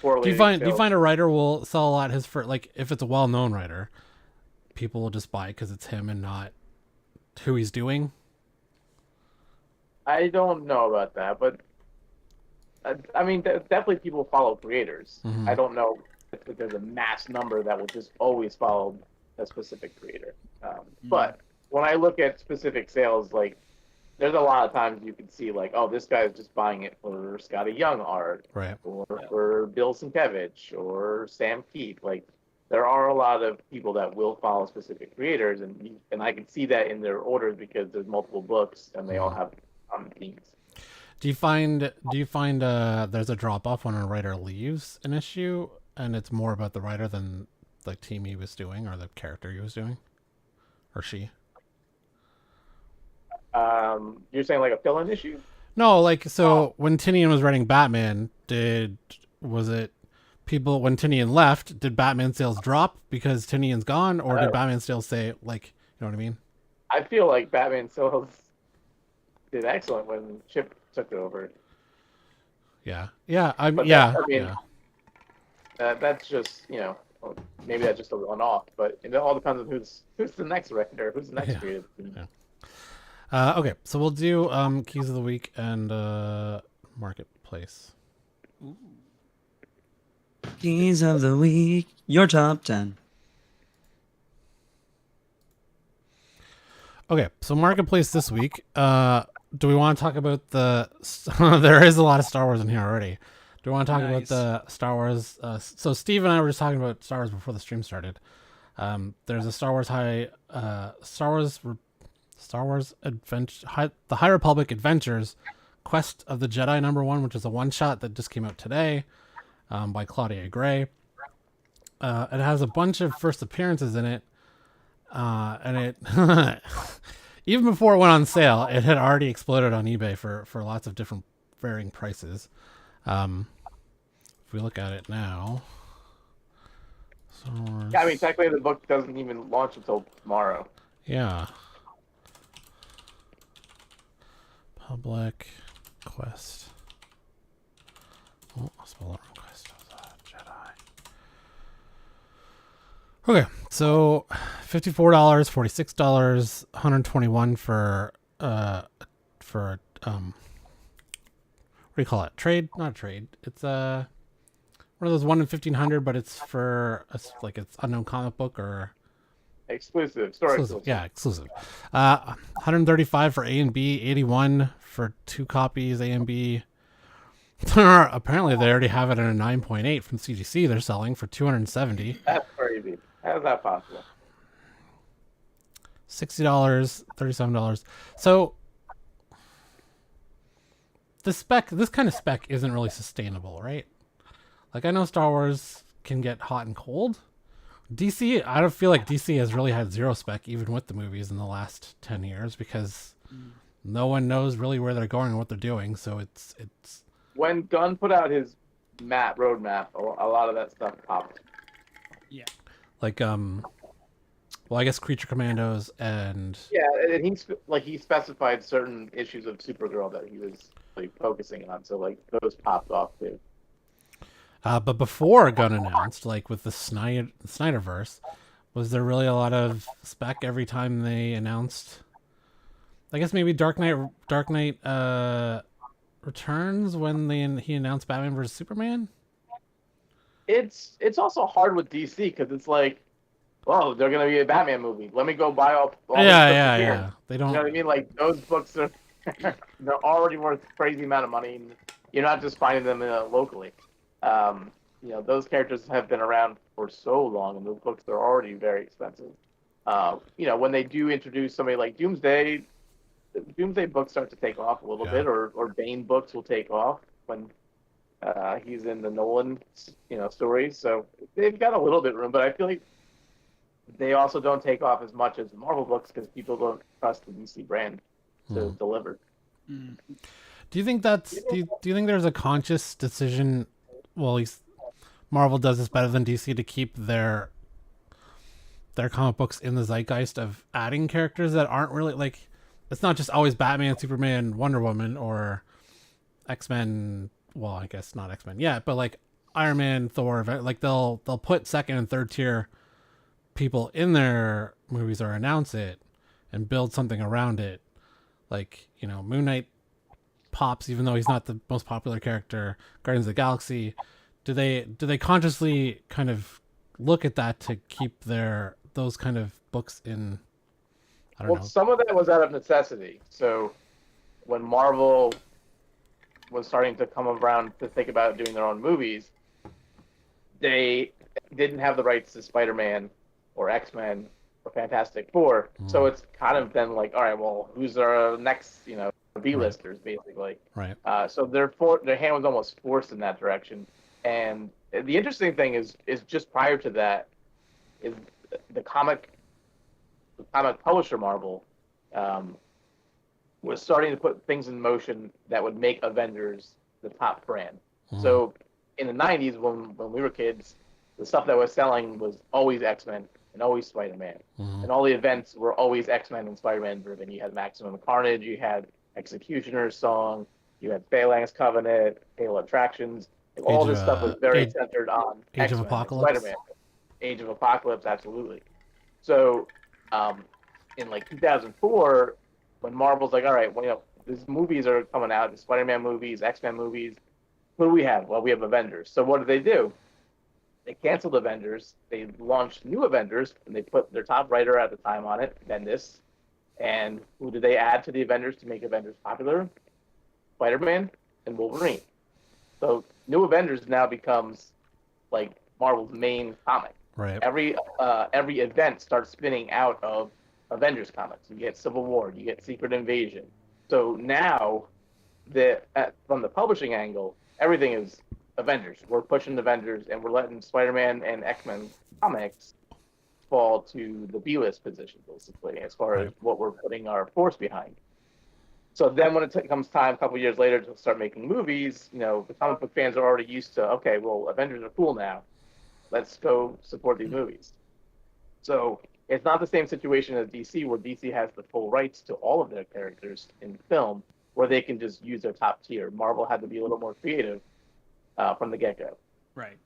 Speaker 3: correlating
Speaker 1: Do you
Speaker 3: sales.
Speaker 1: find a writer will sell a lot his first, like, if it's a well-known writer, people will just buy it because it's him and not who he's doing?
Speaker 3: I don't know about that, but I mean, definitely people follow creators.
Speaker 1: Mhm.
Speaker 3: I don't know if there's a mass number that will just always follow a specific creator. But when I look at specific sales, like, there's a lot of times you can see, like, oh, this guy's just buying it for Scotty Young art,
Speaker 1: Right.
Speaker 3: or for Bill Sienkiewicz, or Sam Keith. Like, there are a lot of people that will follow specific creators, and I can see that in their orders because there's multiple books and they all have themes.
Speaker 1: Do you find there's a drop off when a writer leaves an issue and it's more about the writer than the team he was doing or the character he was doing, or she?
Speaker 3: You're saying like a fill-in issue?
Speaker 1: No, like, so when Tinian was writing Batman, was it people when Tinian left? Did Batman sales drop because Tinian's gone, or did Batman sales say, like, you know what I mean?
Speaker 3: I feel like Batman sales did excellent when Chip took it over.
Speaker 1: Yeah, yeah,
Speaker 3: But
Speaker 1: yeah,
Speaker 3: I mean,
Speaker 1: yeah.
Speaker 3: that's just, maybe that's just a one-off. But it all depends on who's the next writer, who's the next
Speaker 1: Yeah.
Speaker 3: creative team.
Speaker 1: Yeah. Okay, so we'll do keys of the week and marketplace.
Speaker 2: Ooh. Keys of the week, your top 10.
Speaker 1: Okay, so marketplace this week. Do we want to talk about the? There is a lot of Star Wars in here already. Do we want to talk about
Speaker 2: Nice.
Speaker 1: the Star Wars? So Steve and I were just talking about Star Wars before the stream started. There's a Star Wars Adventure, the High Republic Adventures, Quest of the Jedi #1, which is a one-shot that just came out today, by Claudia Gray. It has a bunch of first appearances in it, and it even before it went on sale, it had already exploded on eBay for lots of different varying prices. If we look at it now, Star Wars,
Speaker 3: Yeah, I mean, technically the book doesn't even launch until tomorrow.
Speaker 1: yeah. Public Quest. Oh, I spelled it wrong. Quest of the Jedi. Okay, so $54, $46, $121 for what do you call it? Trade? Not a trade. It's one of those 1 in 1,500, but it's for like it's unknown comic book or
Speaker 3: Exclusive, story
Speaker 1: exclusive. Yeah, exclusive. 135 for A and B, 81 for 2 copies A and B. Apparently, they already have it at a 9.8 from CGC. They're selling for $270.
Speaker 3: That's crazy. How is that possible?
Speaker 1: $60, $37. So this kind of spec isn't really sustainable, right? Like, I know Star Wars can get hot and cold. DC, I don't feel like DC has really had zero spec even with the movies in the last 10 years because no one knows really where they're going and what they're doing. So it's
Speaker 3: When Gunn put out his roadmap, a lot of that stuff popped.
Speaker 2: Yeah.
Speaker 1: like well, I guess Creature Commandos and
Speaker 3: Yeah, and he specified certain issues of Supergirl that he was like focusing on, so like those popped off too.
Speaker 1: but before Gunn announced, like with the Snyderverse, was there really a lot of spec every time they announced? I guess maybe Dark Knight Returns when he announced Batman vs Superman.
Speaker 3: It's also hard with DC because it's like oh, they're gonna be a Batman movie. Let me go buy all this
Speaker 1: Yeah,
Speaker 3: stuff
Speaker 1: yeah,
Speaker 3: here.
Speaker 1: yeah. They
Speaker 3: You know what I
Speaker 1: don't.
Speaker 3: mean? Like those books are they're already worth a crazy amount of money. And you're not just finding them locally. Those characters have been around for so long, and those books are already very expensive. When they do introduce somebody like Doomsday, Doomsday books start to take off a little
Speaker 1: Yeah.
Speaker 3: bit, or Bane books will take off when he's in the Nolan, stories. So they've got a little bit of room, but I feel like they also don't take off as much as the Marvel books because people don't trust the DC brand to deliver.
Speaker 2: Mm.
Speaker 1: Do you think that's do you think there's a conscious decision? Well, at least Marvel does this better than DC to keep their comic books in the zeitgeist of adding characters that aren't really like. It's not just always Batman, Superman, Wonder Woman, or X-Men. Well, I guess not X-Men yet, but like Iron Man, Thor. Like they'll put second and third tier people in their movies or announce it and build something around it. Like, Moon Knight pops even though he's not the most popular character. Guardians of the Galaxy. Do they consciously kind of look at that to keep those kind of books in? I don't know.
Speaker 3: Some of that was out of necessity. So when Marvel was starting to come around to think about doing their own movies, they didn't have the rights to Spider-Man or X-Men or Fantastic Four. So it's kind of been like, all right, well, who's our next, B-listers, basically.
Speaker 1: Right.
Speaker 3: So their hand was almost forced in that direction. And the interesting thing is just prior to that, is the comic publisher Marvel was starting to put things in motion that would make Avengers the top brand. So in the 90s, when we were kids, the stuff that was selling was always X-Men and always Spider-Man. And all the events were always X-Men and Spider-Man driven. You had Maximum Carnage, you had Executioner's Song, you had Phalanx Covenant, Halo Attractions. All this stuff was very centered on
Speaker 1: Age
Speaker 3: X-Men
Speaker 1: of Apocalypse.
Speaker 3: Spider-Man. Age of Apocalypse, absolutely. So in like 2004, when Marvel's like, all right, well, these movies are coming out, the Spider-Man movies, X-Men movies. What do we have? Well, we have Avengers. So what do? They canceled Avengers. They launched new Avengers, and they put their top writer at the time on it, Bendis. And who did they add to the Avengers to make Avengers popular? Spider-Man and Wolverine. So New Avengers now becomes like Marvel's main comic.
Speaker 1: Right.
Speaker 3: Every event starts spinning out of Avengers comics. You get Civil War, you get Secret Invasion. So now, from the publishing angle, everything is Avengers. We're pushing Avengers, and we're letting Spider-Man and X-Men comics fall to the B-list position, basically, as far as what we're putting our force behind. So then when it comes time a couple years later to start making movies, the comic book fans are already used to, okay, well, Avengers are cool now. Let's go support these movies. So it's not the same situation as DC, where DC has the full rights to all of their characters in film, where they can just use their top tier. Marvel had to be a little more creative from the get-go.
Speaker 2: Right.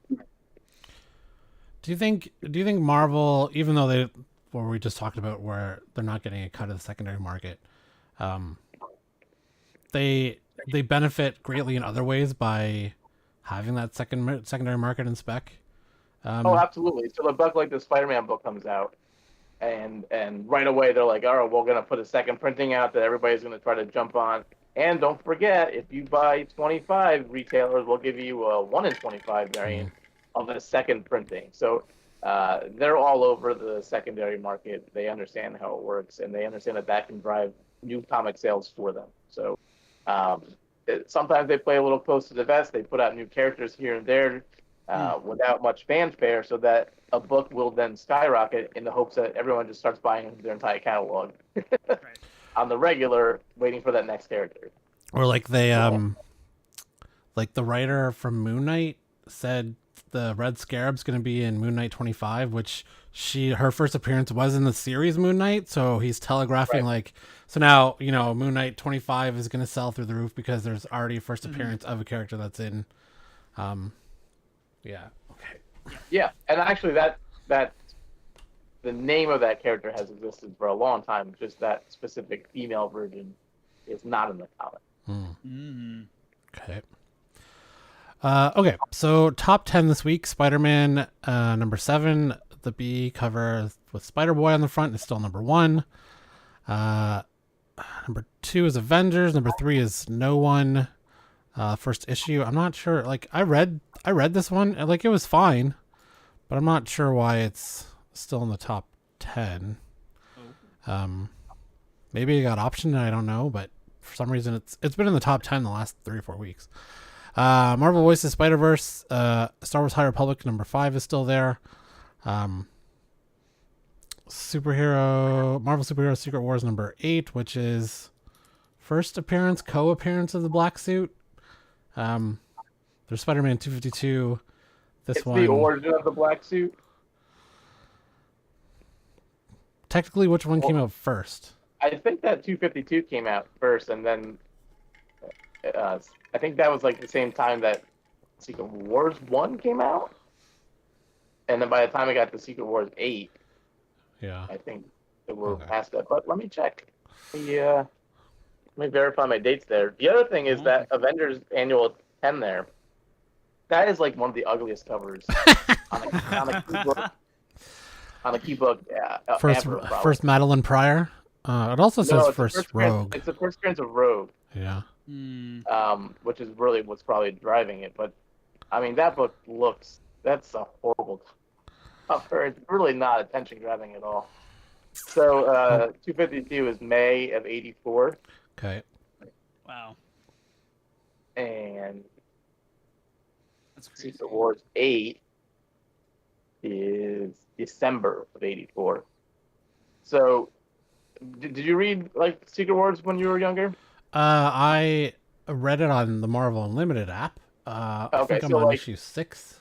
Speaker 1: Do you think Marvel, even though we just talked about where they're not getting a cut of the secondary market, they benefit greatly in other ways by having that secondary market in spec?
Speaker 3: Absolutely. So the book, like the Spider-Man book, comes out, and right away they're like, all right, we're going to put a second printing out that everybody's going to try to jump on. And don't forget, if you buy 25, retailers will give you a 1 in 25 variant of a second printing. So they're all over the secondary market. They understand how it works, and they understand that can drive new comic sales for them. So sometimes they play a little close to the vest. They put out new characters here and there without much fanfare, so that a book will then skyrocket in the hopes that everyone just starts buying their entire catalog on the regular, waiting for that next character.
Speaker 1: Or like they, like the writer from Moon Knight said the Red Scarab's going to be in Moon Knight 25, which her first appearance was in the series Moon Knight. So he's telegraphing so now, Moon Knight 25 is going to sell through the roof because there's already a first appearance of a character that's in, yeah. Okay.
Speaker 3: Yeah. And actually that the name of that character has existed for a long time. Just that specific female version is not in the comic.
Speaker 1: Okay. Okay, so top 10 this week: Spider-Man number 7, the B cover with Spider-Boy on the front is still number 1. Number 2 is Avengers. Number 3 is No One. First issue. I'm not sure. Like I read this one. And, like it was fine, but I'm not sure why it's still in the top 10. Maybe it got optioned. I don't know, but for some reason it's been in the top 10 the last 3 or 4 weeks. Marvel Voices Spider-Verse. Star Wars High Republic number 5 is still there. Marvel Superhero Secret Wars number 8, which is first co-appearance of the black suit. There's Spider-Man 252.
Speaker 3: It's the origin of the black suit.
Speaker 1: Technically, which one came out first?
Speaker 3: I think that 252 came out first, and then I think that was like the same time that Secret Wars 1 came out. And then by the time I got to Secret Wars 8,
Speaker 1: yeah,
Speaker 3: I think they were past that. But let me check. Let me verify my dates there. The other thing is that Avengers Annual 10 there, that is like one of the ugliest covers on a key book.
Speaker 1: First Madeline Pryor. It also says first Rogue.
Speaker 3: It's the first appearance of Rogue.
Speaker 1: Yeah.
Speaker 3: Which is really what's probably driving it. But I mean, that book that's a horrible cover. It's really not attention grabbing at all. So 252 is May of '84.
Speaker 1: Okay.
Speaker 2: Wow.
Speaker 3: And
Speaker 2: That's crazy.
Speaker 3: Secret Wars 8 is December of '84. So did you read like Secret Wars when you were younger?
Speaker 1: I read it on the Marvel Unlimited app. I think I'm on issue 6.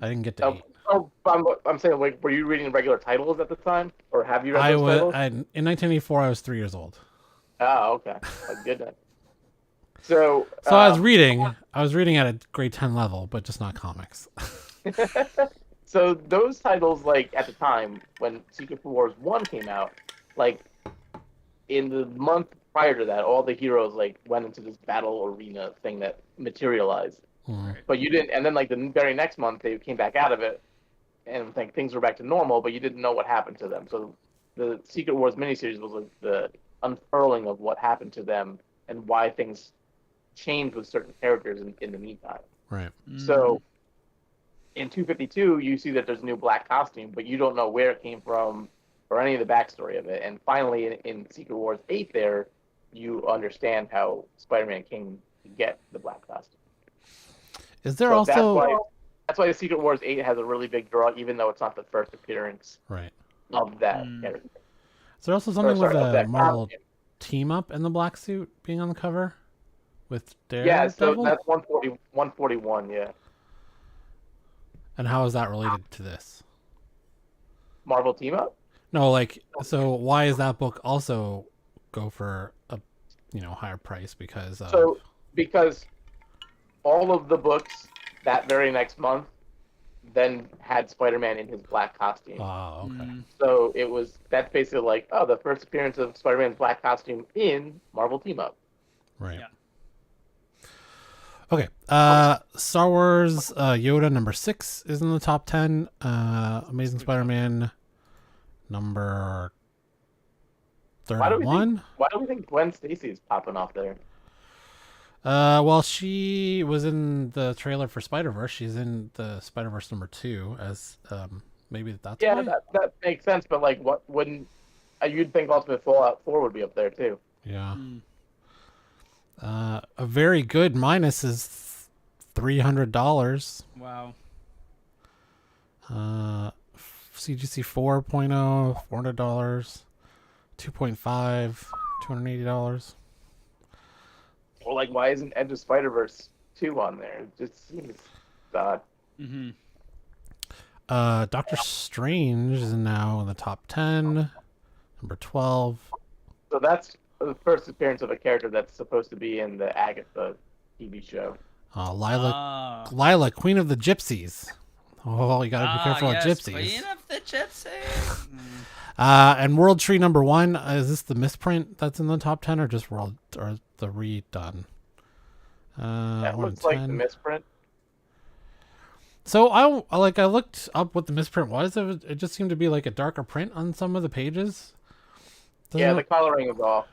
Speaker 1: I didn't get to 8.
Speaker 3: Oh, I'm saying, like, were you reading regular titles at the time, or have you read those titles?
Speaker 1: In 1984, I was 3 years old.
Speaker 3: Oh, okay, that's good then. So
Speaker 1: I was reading at a grade 10 level, but just not comics.
Speaker 3: So those titles, like at the time when Secret Wars 1 came out, like in the month prior to that, all the heroes like went into this battle arena thing that materialized. But you didn't, and then like the very next month they came back out of it, and like things were back to normal, but you didn't know what happened to them. So the Secret Wars miniseries was like the unfurling of what happened to them and why things changed with certain characters in the meantime.
Speaker 1: Right.
Speaker 3: So in 252, you see that there's a new black costume, but you don't know where it came from or any of the backstory of it. And finally, in Secret Wars 8 there, you understand how Spider-Man came to get the black costume.
Speaker 1: Is there also...
Speaker 3: That's why the Secret Wars 8 has a really big draw, even though it's not the first appearance of that character.
Speaker 1: Is there also something with a Marvel team-up in the black suit being on the cover? With Daredevil?
Speaker 3: Yeah, so that's 141, yeah.
Speaker 1: And how is that related to this?
Speaker 3: Marvel team-up?
Speaker 1: No, like, so why is that book also go for a, higher price? Because
Speaker 3: all of the books that very next month then had Spider-Man in his black costume.
Speaker 1: Oh, okay.
Speaker 3: So that's basically like, the first appearance of Spider-Man's black costume in Marvel Team Up.
Speaker 1: Right.
Speaker 2: Yeah.
Speaker 1: Okay. Star Wars Yoda number 6 is in the top 10. Amazing Spider-Man number 31.
Speaker 3: Why do we think Gwen Stacy is popping off there?
Speaker 1: Well, she was in the trailer for Spider-Verse. She's in the Spider-Verse number 2 as maybe that's
Speaker 3: yeah,
Speaker 1: why?
Speaker 3: that makes sense. But like, what wouldn't you'd think Ultimate Fallout 4 would be up there too?
Speaker 1: Yeah. A very good minus is $300.
Speaker 2: Wow.
Speaker 1: CGC 4.0 $400. 2.5 $280.
Speaker 3: Well, like, why isn't Edge of Spider-Verse 2 on there? It just seems odd.
Speaker 1: Doctor Strange is now in the top 10, number 12.
Speaker 3: So that's the first appearance of a character that's supposed to be in the Agatha TV show.
Speaker 1: Lila, Queen of the Gypsies. Oh, you gotta be careful with gypsies.
Speaker 2: Queen of the Gypsies.
Speaker 1: And World Tree number 1. Is this the misprint that's in the top 10 or just the redone?
Speaker 3: That looks like the misprint.
Speaker 1: So I looked up what the misprint was. It just seemed to be like a darker print on some of the pages. Doesn't
Speaker 3: Yeah,
Speaker 1: it
Speaker 3: the coloring is off.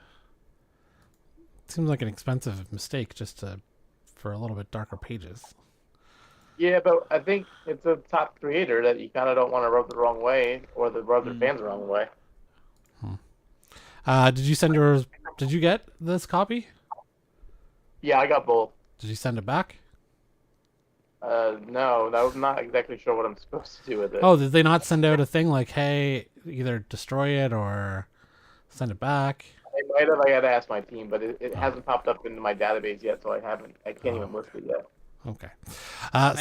Speaker 1: seems like an expensive mistake for a little bit darker pages.
Speaker 3: Yeah, but I think it's a top creator that you kind of don't want to rub the wrong way or rub their fans the wrong way.
Speaker 1: Did you send yours? Did you get this copy?
Speaker 3: Yeah, I got both.
Speaker 1: Did you send it back?
Speaker 3: No, I'm not exactly sure what I'm supposed to do with it.
Speaker 1: Oh, did they not send out a thing like, hey, either destroy it or send it back?
Speaker 3: I might have. I got to ask my team, but it hasn't popped up into my database yet, so I can't even list it yet.
Speaker 1: Okay.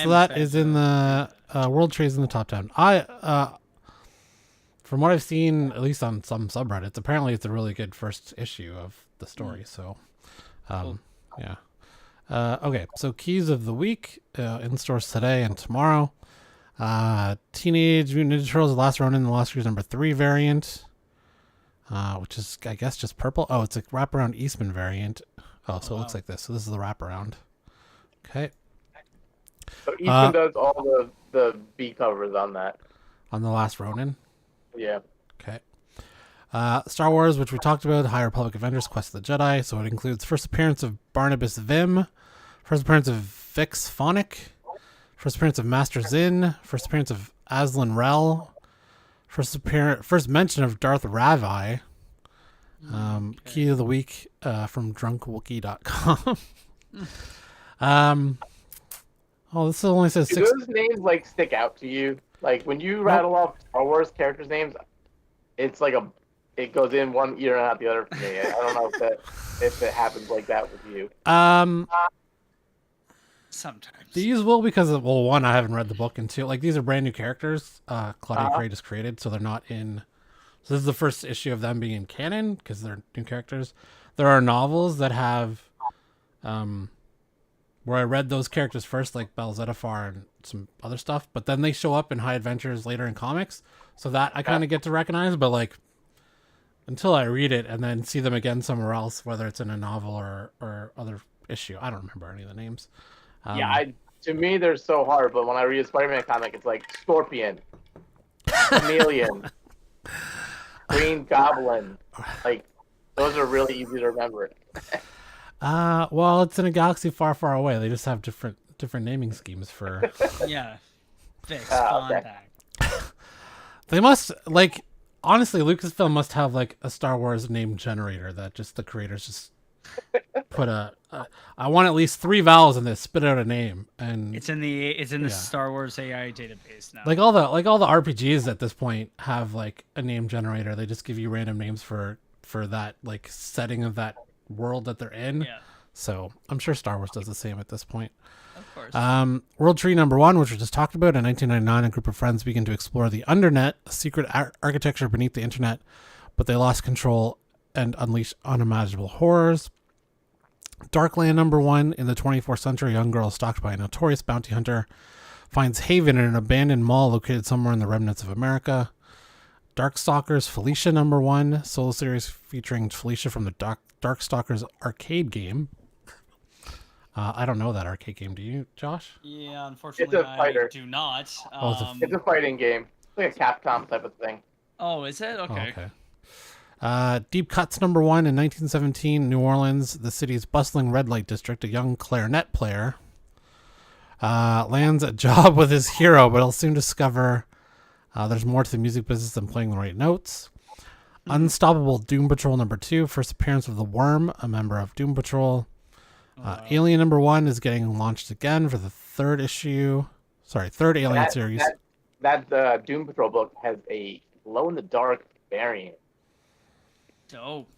Speaker 1: So that is in the World Trades in the top 10. From what I've seen, at least on some subreddits, apparently it's a really good first issue of the story. So, yeah. Okay, so keys of the week in stores today and tomorrow. Teenage Mutant Ninja Turtles: The Last Ronin, The Lost Cruise #3 variant, which is, I guess, just purple. Oh, it's a wraparound Eastman variant. Oh, so it looks like this. So this is the wraparound. Okay.
Speaker 3: So Eastman does all the B covers on that.
Speaker 1: On The Last Ronin.
Speaker 3: Yeah.
Speaker 1: Okay. Star Wars, which we talked about, High Republic Avengers: Quest of the Jedi. So it includes first appearance of Barnabas Vim, first appearance of Vix Phonic, first appearance of Master Zin, first appearance of Aslan Rel, first mention of Darth Ravi. Key of the week from drunkwookie.com. Oh, this only says
Speaker 3: Do
Speaker 1: 6.
Speaker 3: those names like stick out to you? Like when you rattle off Star Wars characters' names, it's like it goes in one ear and out the other for me. I don't know if it happens like that with you.
Speaker 2: Sometimes.
Speaker 1: These will, because of, well, one, I haven't read the book, and two, like, these are brand new characters Claudia Gray just created, so they're not in. So this is the first issue of them being in canon because they're new characters. There are novels that have where I read those characters first, like Bel Zettifar and some other stuff, but then they show up in High Adventures later in comics, so that I kind of get to recognize, but like until I read it and then see them again somewhere else, whether it's in a novel or other issue, I don't remember any of the names.
Speaker 3: To me they're so hard, but when I read a Spider-Man comic, it's like Scorpion, Chameleon, Green Goblin. Like those are really easy to remember.
Speaker 1: Well, it's in a galaxy far, far away. They just have different naming schemes for.
Speaker 2: Yeah. Fix.
Speaker 3: Okay.
Speaker 1: They must, like, honestly, Lucasfilm must have like a Star Wars name generator that just the creators just put I want at least 3 vowels in this, spit out a name, and
Speaker 2: It's in the Star Wars AI database now.
Speaker 1: like all the RPGs at this point have like a name generator. They just give you random names for that like setting of that world that they're in.
Speaker 2: Yeah.
Speaker 1: So I'm sure Star Wars does the same at this point.
Speaker 2: Of course.
Speaker 1: World Tree #1, which we just talked about, in 1999, a group of friends begin to explore the Undernet, a secret architecture beneath the internet, but they lost control and unleash unimaginable horrors. Darkland #1, in the 24th century, a young girl stalked by a notorious bounty hunter finds haven in an abandoned mall located somewhere in the remnants of America. Darkstalkers Felicia #1, solo series featuring Felicia from the Darkstalkers arcade game. I don't know that arcade game. Do you, Josh?
Speaker 2: Yeah, unfortunately,
Speaker 3: It's a fighter.
Speaker 2: I do not.
Speaker 3: It's a fighting game. It's like a Capcom type of thing.
Speaker 2: Oh, is it? Okay.
Speaker 1: Oh, okay. Deep Cuts #1, in 1917, New Orleans, the city's bustling red light district. A young clarinet player lands a job with his hero, but he'll soon discover there's more to the music business than playing the right notes. Unstoppable Doom Patrol #2, first appearance of the Worm, a member of Doom Patrol. Alien #1 is getting launched again for the third Alien series.
Speaker 3: That Doom Patrol book has a glow-in-the-dark variant.
Speaker 2: Dope.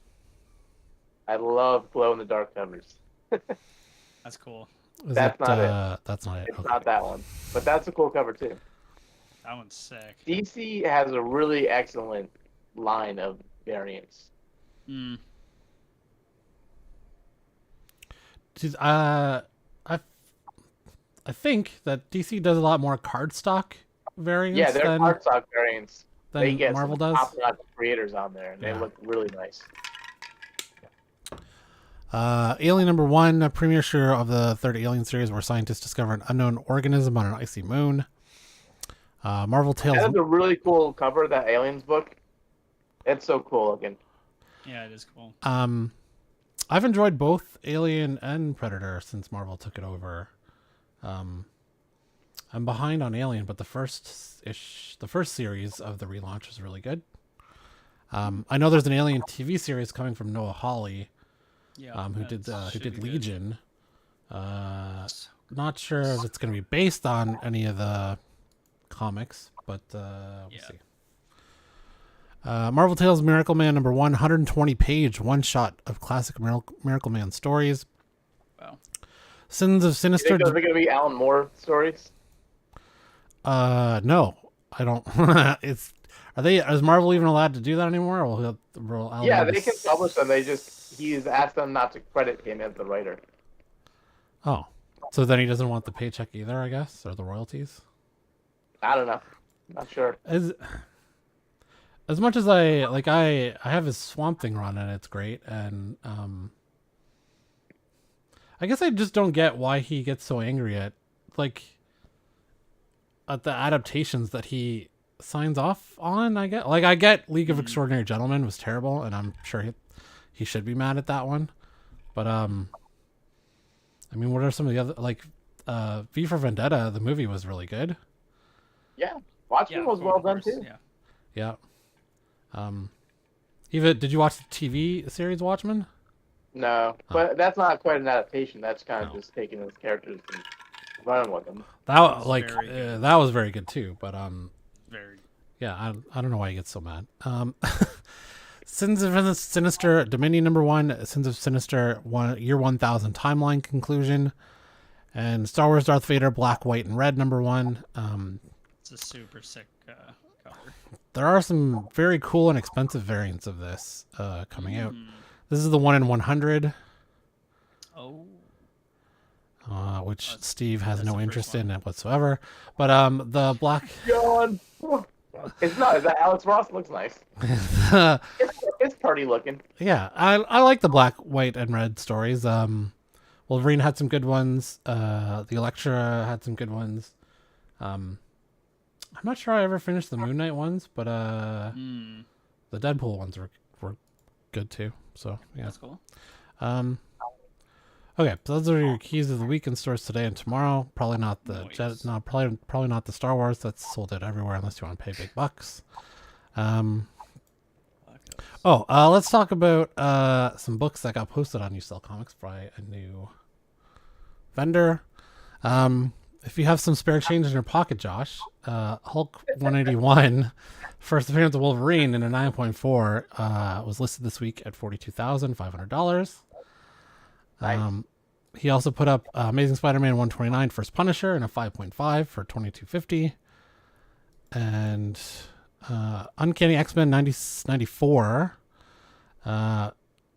Speaker 3: I love glow-in-the-dark covers.
Speaker 2: That's cool.
Speaker 3: That's not it.
Speaker 1: That's not it.
Speaker 3: It's
Speaker 1: Okay.
Speaker 3: not that one, but that's a cool cover too.
Speaker 2: That one's sick.
Speaker 3: DC has a really excellent line of variants.
Speaker 2: Mm.
Speaker 1: I think that DC does a lot more cardstock variants.
Speaker 3: Yeah, they're
Speaker 1: than
Speaker 3: cardstock variants. They get
Speaker 1: Marvel
Speaker 3: some
Speaker 1: does.
Speaker 3: top-notch creators on there, and they
Speaker 1: Yeah.
Speaker 3: look really nice.
Speaker 1: Alien number 1, a premiere share of the third Alien series where scientists discover an unknown organism on an icy moon. Marvel Tales.
Speaker 3: That is a really cool cover, that Aliens book. It's so cool looking.
Speaker 2: Yeah, it is cool.
Speaker 1: I've enjoyed both Alien and Predator since Marvel took it over. I'm behind on Alien, but the first series of the relaunch was really good. I know there's an Alien TV series coming from Noah Hawley, who did Legion. Not sure if it's going to be based on any of the comics, but we'll see. Marvel Tales Miracle Man number 1, 120-page one-shot of classic Miracle Man stories.
Speaker 2: Wow.
Speaker 1: Sins of Sinister.
Speaker 3: Are they going to be Alan Moore stories?
Speaker 1: No, I don't. Is Marvel even allowed to do that anymore? Or will Alan
Speaker 3: Yeah,
Speaker 1: Moore
Speaker 3: they can publish them. He's asked them not to credit him as the writer.
Speaker 1: Oh, so then he doesn't want the paycheck either, I guess, or the royalties.
Speaker 3: I don't know. Not sure.
Speaker 1: As much as I have his Swamp Thing run and it's great, and I guess I just don't get why he gets so angry at the adaptations that he signs off on. I get League of Extraordinary Gentlemen was terrible, and I'm sure he should be mad at that one. But I mean, what are some of the other V for Vendetta? The movie was really good.
Speaker 3: Yeah, Watchmen was well done too.
Speaker 1: Yeah. Eva, did you watch the TV series Watchmen?
Speaker 3: No, but that's not quite an adaptation. That's kind of just taking those characters and running with them.
Speaker 1: That that was very good too. But
Speaker 2: very.
Speaker 1: Yeah, I don't know why he gets so mad. Sins of Sinister Dominion number 1, Sins of Sinister year 1000 timeline conclusion, and Star Wars Darth Vader Black, White, and Red number 1.
Speaker 2: It's a super sick cover.
Speaker 1: There are some very cool and expensive variants of this coming out. This is the 1 in 100.
Speaker 2: Oh.
Speaker 1: Which Steve has no interest in it whatsoever. But the black.
Speaker 3: John. It's not. Is that Alex Ross? Looks nice. It's pretty looking.
Speaker 1: Yeah, I like the black, white, and red stories. Wolverine had some good ones. The Elektra had some good ones. I'm not sure I ever finished the Moon Knight ones, but the Deadpool ones were good too. So yeah,
Speaker 2: that's cool.
Speaker 1: Okay, so those are your keys of the week in stores today and tomorrow. Probably not the probably not the Star Wars. That's sold out everywhere unless you want to pay big bucks. Let's talk about some books that got posted on Yousellcomics by a new vendor. If you have some spare change in your pocket, Josh, Hulk 181, first appearance of Wolverine in a 9.4, was listed this week at $42,500.
Speaker 3: Nice.
Speaker 1: He also put up Amazing Spider-Man 129 First Punisher in a 5.5 for $22.50, and Uncanny X-Men 94,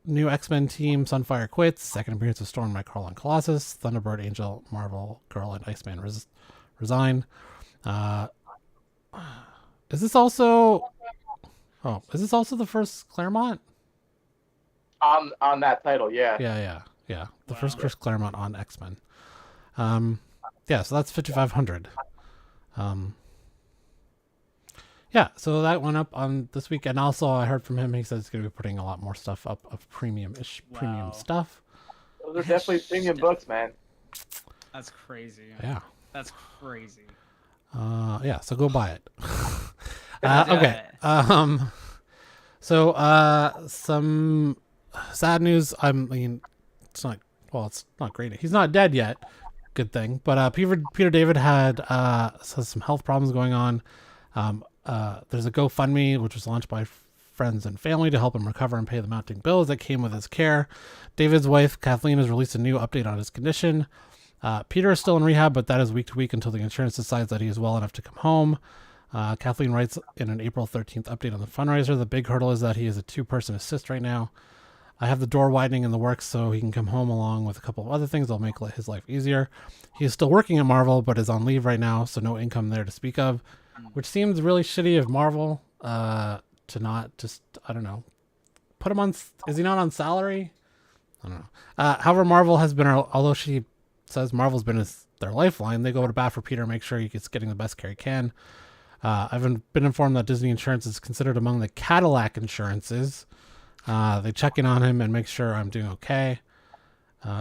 Speaker 1: new X-Men team Sunfire quits, second appearance of Storm, Nightcrawler, and Colossus, Thunderbird, Angel, Marvel, Girl, and Iceman resign. Is this also the first Claremont?
Speaker 3: On that title, yeah.
Speaker 1: Yeah. The first Chris Claremont on X-Men. So that's 5,500. So that went up on this week, and also I heard from him. He says he's going to be putting a lot more stuff up of premium stuff.
Speaker 3: Those are definitely premium books, man.
Speaker 2: That's crazy.
Speaker 1: Yeah,
Speaker 2: that's crazy.
Speaker 1: So go buy it. Okay. Some sad news. I mean, it's not great. He's not dead yet. Good thing. But Peter David had some health problems going on. There's a GoFundMe which was launched by friends and family to help him recover and pay the mounting bills that came with his care. David's wife Kathleen has released a new update on his condition. Peter is still in rehab, but that is week to week until the insurance decides that he is well enough to come home. Kathleen writes in an April 13th update on the fundraiser, the big hurdle is that he is a 2-person assist right now. I have the door widening in the works so he can come home along with a couple of other things that'll make his life easier. He is still working at Marvel, but is on leave right now, so no income there to speak of, which seems really shitty of Marvel to not just, I don't know, put him on. Is he not on salary? I don't know. However, Marvel has been, although she says Marvel's been their lifeline, they go to bat for Peter, make sure he's getting the best care he can. I've been informed that Disney Insurance is considered among the Cadillac insurances. They check in on him and make sure I'm doing okay.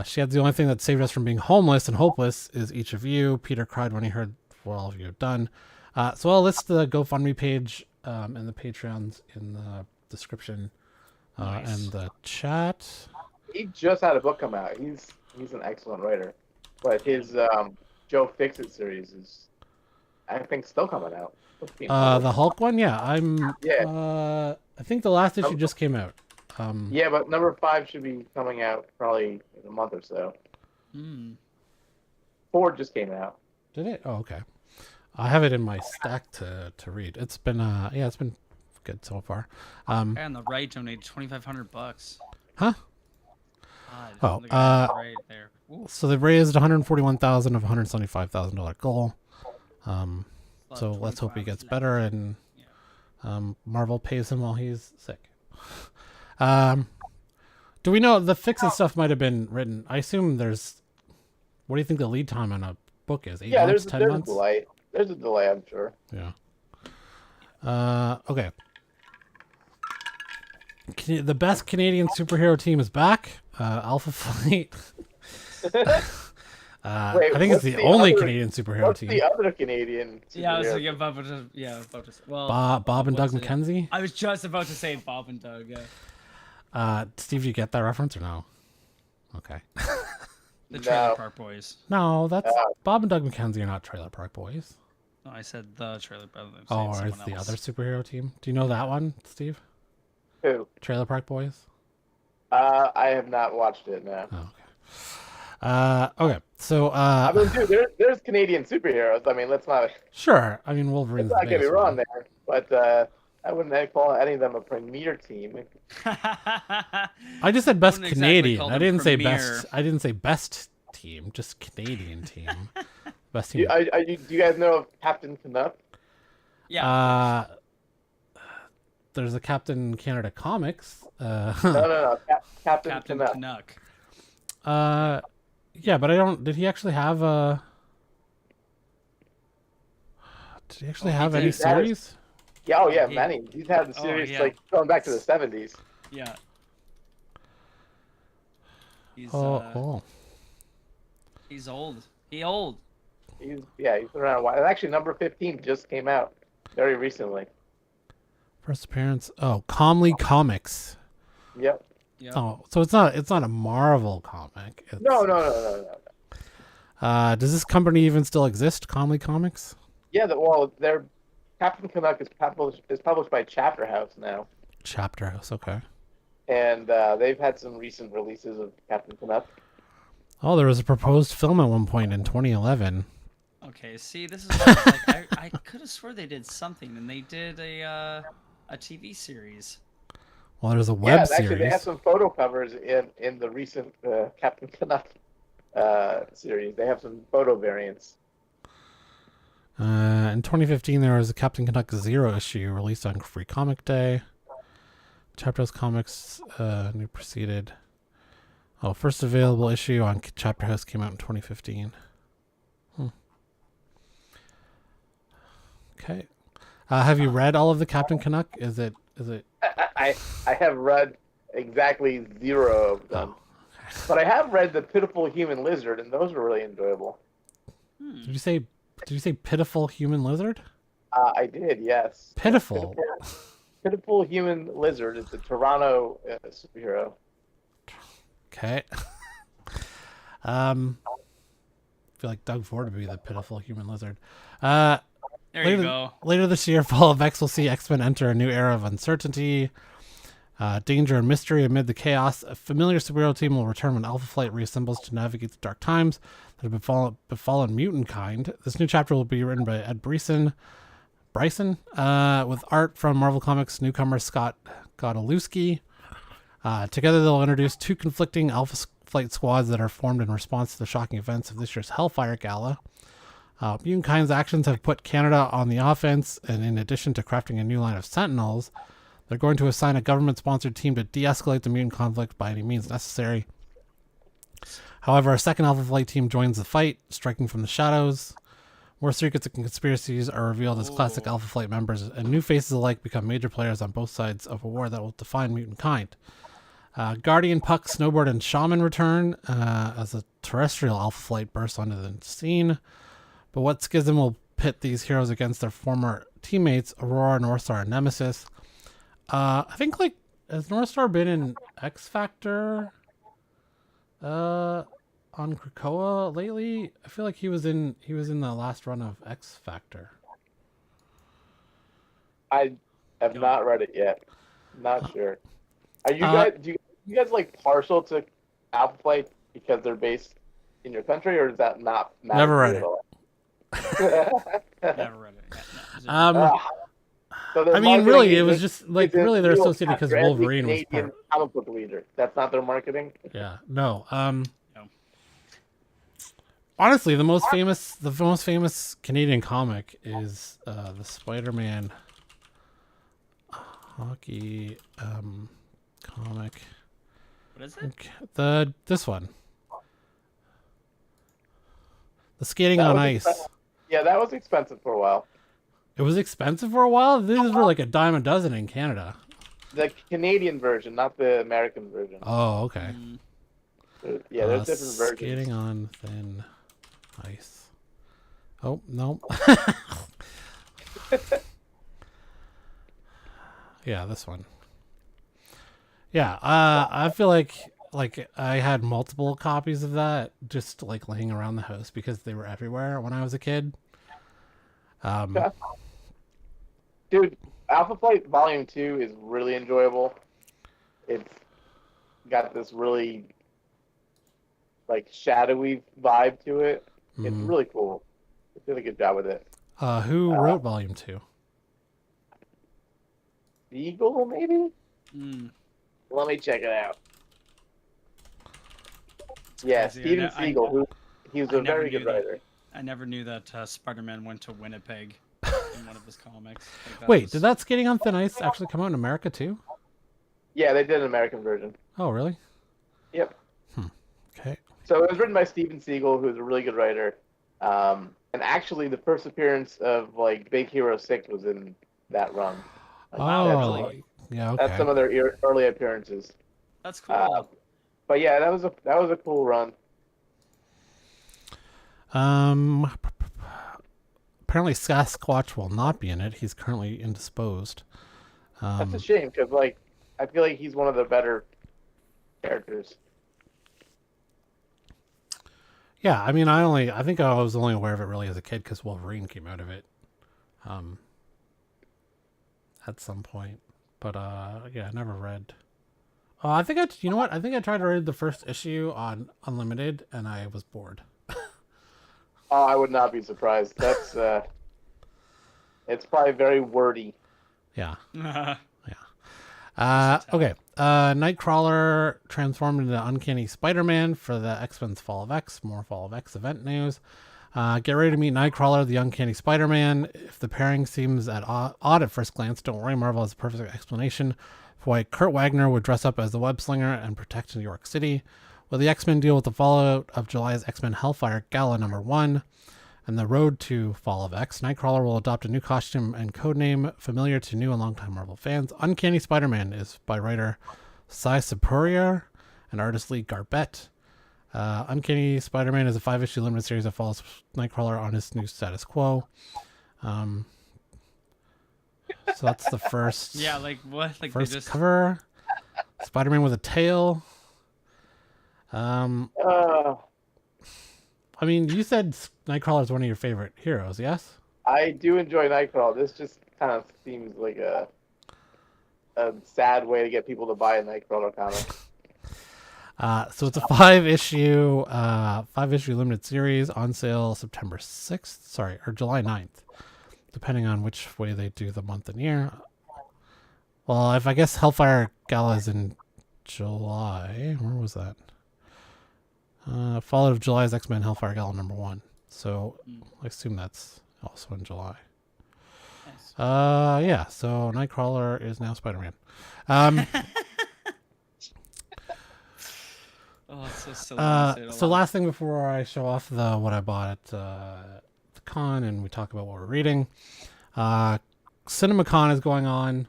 Speaker 1: She adds, the only thing that saved us from being homeless and hopeless is each of you. Peter cried when he heard what all of you have done. So I'll list the GoFundMe page and the Patreons in the description and the chat.
Speaker 3: He just had a book come out. He's an excellent writer, but his Joe Fixit series is, I think, still coming out.
Speaker 1: The Hulk one, yeah. I think the last issue just came out.
Speaker 3: Yeah, but number 5 should be coming out probably in a month or so. 4 just came out.
Speaker 1: Did it? Oh, okay. I have it in my stack to read. It's been it's been good so far.
Speaker 2: Guy on the right donated $2,500.
Speaker 1: Huh?
Speaker 2: God, the guy right there.
Speaker 1: So they've raised $141,000 of $175,000 goal. So let's hope he gets better and Marvel pays him while he's sick. Do we know the fix stuff might have been written? I assume there's. What do you think the lead time on a book is? 8 months, 10 months?
Speaker 3: A delay. There's a delay, I'm sure.
Speaker 1: Yeah. Okay. The best Canadian superhero team is back. Alpha Flight.
Speaker 3: Wait,
Speaker 1: I think it's the only Canadian superhero team.
Speaker 3: What's the other Canadian superhero?
Speaker 2: Yeah, I was thinking about to. Well,
Speaker 1: Bob and Doug McKenzie.
Speaker 2: I was just about to say Bob and Doug.
Speaker 1: Steve, do you get that reference or no? Okay.
Speaker 2: The Trailer Park Boys.
Speaker 1: No, that's Bob and Doug McKenzie are not Trailer Park Boys.
Speaker 2: No, I said the Trailer Park Boys.
Speaker 1: Or it's the other superhero team. Do you know that one, Steve?
Speaker 3: Who?
Speaker 1: Trailer Park Boys.
Speaker 3: I have not watched it. No.
Speaker 1: Oh, okay. Okay. So.
Speaker 3: I mean, dude, there's Canadian superheroes. I mean, let's not.
Speaker 1: Sure. I mean, Wolverine's.
Speaker 3: Let's not get me wrong there, but I wouldn't call any of them a premier team.
Speaker 1: I just said best Canadian.
Speaker 2: Exactly,
Speaker 1: I didn't say
Speaker 2: premier.
Speaker 1: best. I didn't say best team. Just Canadian team. Best team.
Speaker 3: Do you guys know of Captain Canuck?
Speaker 2: Yeah.
Speaker 1: There's a Captain Canada Comics.
Speaker 3: No. Captain
Speaker 2: Canuck.
Speaker 1: Yeah, but I don't. Did he actually have a? Did he actually have any series?
Speaker 3: Yeah, many. He's had the series like going back to the 70s.
Speaker 2: Yeah. He's He's old. He's old.
Speaker 3: He's been around a while. And actually, number 15 just came out very recently.
Speaker 1: First appearance. Oh, Comley Comics.
Speaker 3: Yep.
Speaker 1: Oh, so it's not a Marvel comic.
Speaker 3: No.
Speaker 1: Does this company even still exist? Comley Comics.
Speaker 3: Yeah. Their Captain Canuck is published by Chapter House now.
Speaker 1: Chapter House. Okay.
Speaker 3: And they've had some recent releases of Captain Canuck.
Speaker 1: Oh, there was a proposed film at one point in 2011.
Speaker 2: Okay, see, this is what, like, I could have swore they did something, and they did a TV series.
Speaker 1: Well, there's a web series.
Speaker 3: Actually, they have some photo covers in the recent Captain Canuck series. They have some photo variants.
Speaker 1: In 2015, there was a Captain Canuck Zero issue released on Free Comic Day. Chapter House Comics new preceded. Oh, first available issue on Chapter House came out in 2015. Okay. Have you read all of the Captain Canuck? Is it?
Speaker 3: I have read exactly 0 of them.
Speaker 1: Oh, okay.
Speaker 3: But I have read The Pitiful Human Lizard, and those were really enjoyable.
Speaker 1: Did you say Pitiful Human Lizard?
Speaker 3: I did, yes.
Speaker 1: Pitiful.
Speaker 3: Pitiful Human Lizard is the Toronto superhero.
Speaker 1: Okay. I feel like Doug Ford would be the Pitiful Human Lizard.
Speaker 2: There you go.
Speaker 1: Later this year, Fall of X will see X-Men enter a new era of uncertainty, danger, and mystery amid the chaos. A familiar superhero team will return when Alpha Flight reassembles to navigate the dark times that have befallen mutant kind. This new chapter will be written by Ed Bryson, with art from Marvel Comics newcomer Scott Godalewski. Together, they'll introduce 2 conflicting Alpha Flight squads that are formed in response to the shocking events of this year's Hellfire Gala. Mutant Kind's actions have put Canada on the offense, and in addition to crafting a new line of Sentinels, they're going to assign a government-sponsored team to de-escalate the mutant conflict by any means necessary. However, a second Alpha Flight team joins the fight, striking from the shadows. More secrets and conspiracies are revealed as classic Alpha Flight members and new faces alike become major players on both sides of a war that will define mutant kind. Guardian, Puck, Snowbird, and Shaman return as a terrestrial Alpha Flight bursts onto the scene. But what schism will pit these heroes against their former teammates, Aurora, Northstar, and Nemesis? I think, like, has Northstar been in X Factor on Krakoa lately? I feel like he was in the last run of X Factor.
Speaker 3: I have not read it yet. Not sure. Are you guys? Do you guys like partial to Alpha Flight because they're based in your country, or does that not matter?
Speaker 1: Never read it.
Speaker 2: Never read it. Yeah, no.
Speaker 3: So
Speaker 1: I mean, really, it was just like really they're associated because Wolverine was
Speaker 3: Canadian comic book leader. That's not their marketing.
Speaker 1: Yeah, no. Honestly, the most famous Canadian comic is the Spider-Man hockey comic.
Speaker 2: What is it?
Speaker 1: This one, the skating on ice.
Speaker 3: Yeah, that was expensive for a while.
Speaker 1: It was expensive for a while. These were like a dime a dozen in Canada.
Speaker 3: The Canadian version, not the American version.
Speaker 1: Oh, okay.
Speaker 3: Yeah, there's different versions.
Speaker 1: Skating on thin ice. Oh no. Yeah, this one. Yeah, I feel like I had multiple copies of that just like laying around the house because they were everywhere when I was a kid.
Speaker 3: Dude, Alpha Flight Volume 2 is really enjoyable. It's got this really like shadowy vibe to it. It's really cool. They did a good job with it.
Speaker 1: Who wrote Volume 2?
Speaker 3: Eagle, maybe? Let me check it out. Yeah, Steven Seagal, he was a very good writer.
Speaker 2: I never knew that Spider-Man went to Winnipeg in one of his comics.
Speaker 1: Wait, did that Skating on Thin Ice actually come out in America too?
Speaker 3: Yeah, they did an American version.
Speaker 1: Oh, really?
Speaker 3: Yep.
Speaker 1: Okay.
Speaker 3: So it was written by Steven Seagal, who's a really good writer. And actually, the first appearance of like Big Hero 6 was in that run.
Speaker 1: Like, yeah, okay.
Speaker 3: That's some of their early appearances.
Speaker 2: That's cool.
Speaker 3: But yeah, that was a cool run.
Speaker 1: Apparently Sasquatch will not be in it. He's currently indisposed.
Speaker 3: That's a shame because like I feel like he's one of the better characters.
Speaker 1: Yeah, I mean, I think I was only aware of it really as a kid because Wolverine came out of it, at some point. But yeah, I never read. Oh, I think you know what? I think I tried to read the first issue on Unlimited and I was bored.
Speaker 3: Oh, I would not be surprised. That's it's probably very wordy.
Speaker 1: Yeah. Yeah. Okay. Nightcrawler transformed into Uncanny Spider-Man for the X-Men's Fall of X. More Fall of X event news. Get ready to meet Nightcrawler, the Uncanny Spider-Man. If the pairing seems odd at first glance, don't worry. Marvel has a perfect explanation for why Kurt Wagner would dress up as the Web Slinger and protect New York City. Will the X-Men deal with the fallout of July's X-Men Hellfire Gala #1 and the road to Fall of X? Nightcrawler will adopt a new costume and codename familiar to new and longtime Marvel fans. Uncanny Spider-Man is by writer Cy Superior and artist Lee Garbett. Uncanny Spider-Man is a 5-issue limited series that follows Nightcrawler on his new status quo. So that's the first.
Speaker 2: Yeah, like what? Like
Speaker 1: first cover. Spider-Man with a tail. I mean, you said Nightcrawler is one of your favorite heroes, yes?
Speaker 3: I do enjoy Nightcrawler. This just kind of seems like a sad way to get people to buy a Nightcrawler comic.
Speaker 1: So it's a 5-issue limited series on sale September 6th, or July 9th, depending on which way they do the month and year. Well, if I guess Hellfire Gala is in July, where was that? Followed of July's X-Men Hellfire Gala #1. So I assume that's also in July.
Speaker 2: Nice.
Speaker 1: Yeah, so Nightcrawler is now Spider-Man.
Speaker 2: Oh, it's so silly. when you say it out
Speaker 1: So
Speaker 2: loud.
Speaker 1: last thing before I show off what I bought at the con and we talk about what we're reading. CinemaCon is going on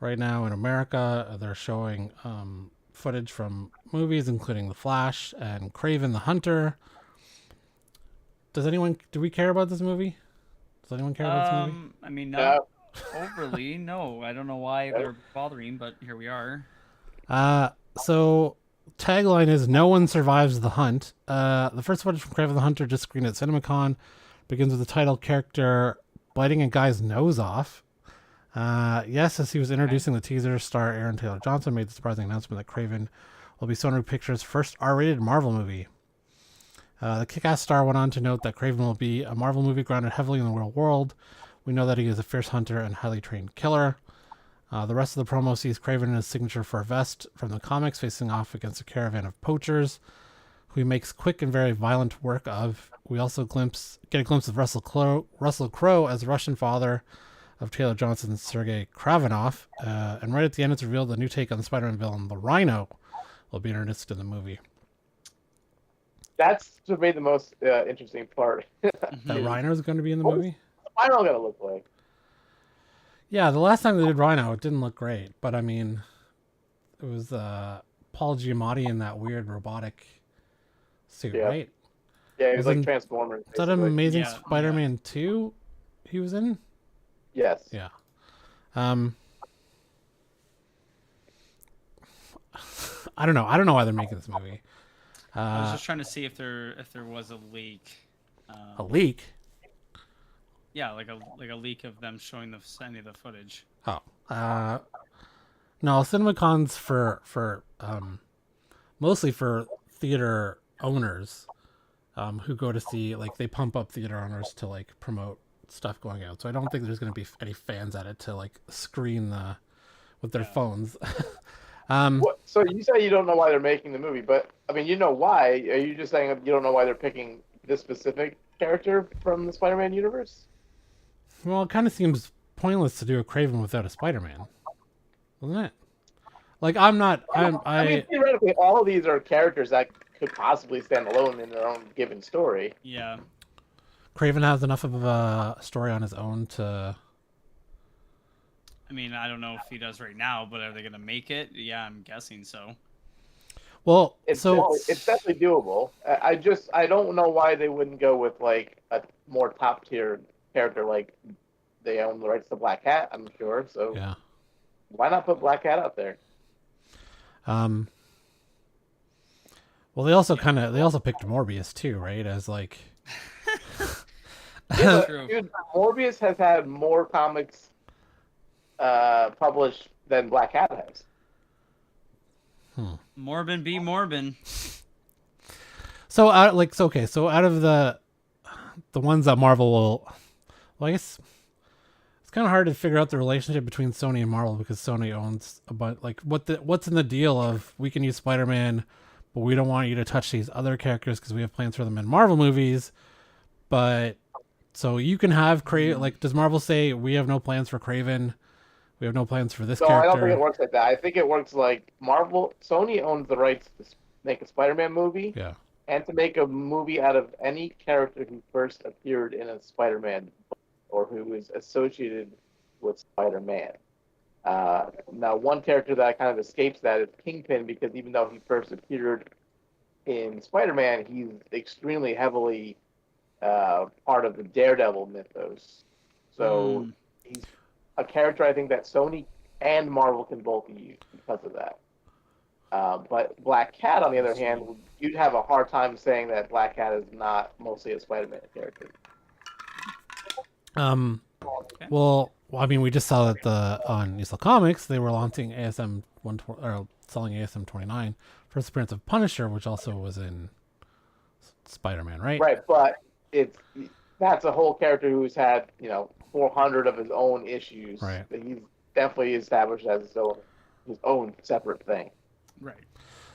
Speaker 1: right now in America. They're showing footage from movies, including The Flash and Kraven the Hunter. Do we care about this movie? Does anyone care about this movie?
Speaker 2: I mean,
Speaker 3: Yeah.
Speaker 2: not overly. No, I don't know why they're bothering, but here we are.
Speaker 1: So tagline is "No one survives the hunt." The first footage from Kraven the Hunter just screened at CinemaCon begins with the title character biting a guy's nose off. Yes, as he was introducing the teaser, star Aaron Taylor Johnson made the surprising announcement that Kraven will be Sony Pictures' first R-rated Marvel movie. The kick-ass star went on to note that Kraven will be a Marvel movie grounded heavily in the real world. We know that he is a fierce hunter and highly trained killer. The rest of the promo sees Kraven in his signature fur vest from the comics facing off against a caravan of poachers who he makes quick and very violent work of. We also get a glimpse of Russell Crowe as the Russian father of Taylor Johnson's Sergei Kravenov. And right at the end, it's revealed the new take on the Spider-Man villain, the Rhino, will be introduced in the movie.
Speaker 3: That's to me the most interesting part.
Speaker 1: That Rhino is going to be in the movie?
Speaker 3: What's Rhino gonna look like?
Speaker 1: Yeah, the last time they did Rhino, it didn't look great. But, I mean, it was Paul Giamatti in that weird robotic suit,
Speaker 3: Yeah.
Speaker 1: right?
Speaker 3: Yeah, it was like
Speaker 1: Wasn't-
Speaker 3: Transformers.
Speaker 1: Is that
Speaker 3: basically.
Speaker 1: Amazing
Speaker 2: Yeah,
Speaker 1: Spider-Man 2 he was in?
Speaker 3: Yes.
Speaker 1: Yeah. I don't know. I don't know why they're making this movie.
Speaker 2: I was just trying to see if there was a leak.
Speaker 1: A leak?
Speaker 2: Yeah, like a leak of them showing any of the footage.
Speaker 1: Oh. No, CinemaCon's for mostly for theater owners who go to see, like, they pump up theater owners to, like, promote stuff going out. So I don't think there's going to be any fans at it to, like, screen with their phones.
Speaker 3: So you say you don't know why they're making the movie, but I mean, you know why? Are you just saying you don't know why they're picking this specific character from the Spider-Man universe?
Speaker 1: Well, it kind of seems pointless to do a Kraven without a Spider-Man, doesn't it? Like, I
Speaker 3: mean, theoretically, all of these are characters that could possibly stand alone in their own given story.
Speaker 2: Yeah.
Speaker 1: Kraven has enough of a story on his own to.
Speaker 2: I mean, I don't know if he does right now, but are they gonna make it? Yeah, I'm guessing so.
Speaker 1: Well,
Speaker 3: It's
Speaker 1: so
Speaker 3: definitely doable. I don't know why they wouldn't go with like a more top tier character. Like they own the rights to Black Cat, I'm sure. So
Speaker 1: yeah.
Speaker 3: why not put Black Cat out there?
Speaker 1: Well, they also picked Morbius too, right? As like.
Speaker 2: True.
Speaker 3: Dude, Morbius has had more comics published than Black Cat has.
Speaker 2: Morbin be Morbin.
Speaker 1: So out of the ones that Marvel will, well, I guess it's kind of hard to figure out the relationship between Sony and Marvel because Sony owns a bunch. Like what's in the deal of we can use Spider-Man, but we don't want you to touch these other characters because we have plans for them in Marvel movies. But so you can have Kraven. Like, does Marvel say we have no plans for Kraven? We have no plans for this
Speaker 3: No,
Speaker 1: character.
Speaker 3: I don't think it works like that. I think it works like Sony owns the rights to make a Spider-Man movie.
Speaker 1: Yeah.
Speaker 3: And to make a movie out of any character who first appeared in a Spider-Man book or who is associated with Spider-Man. Now, one character that kind of escapes that is Kingpin because even though he first appeared in Spider-Man, he's extremely heavily part of the Daredevil mythos. So he's a character I think that Sony and Marvel can both use because of that. But Black Cat, on the other hand, you'd have a hard time saying that Black Cat is not mostly a Spider-Man character.
Speaker 1: Well, I mean, we just saw that on Yousellcomics they were launching ASM 120 or selling ASM 29 first appearance of Punisher, which also was in Spider-Man, right?
Speaker 3: Right, but that's a whole character who's had 400 of his own issues.
Speaker 1: Right.
Speaker 3: That he's definitely established as his own separate thing.
Speaker 2: Right.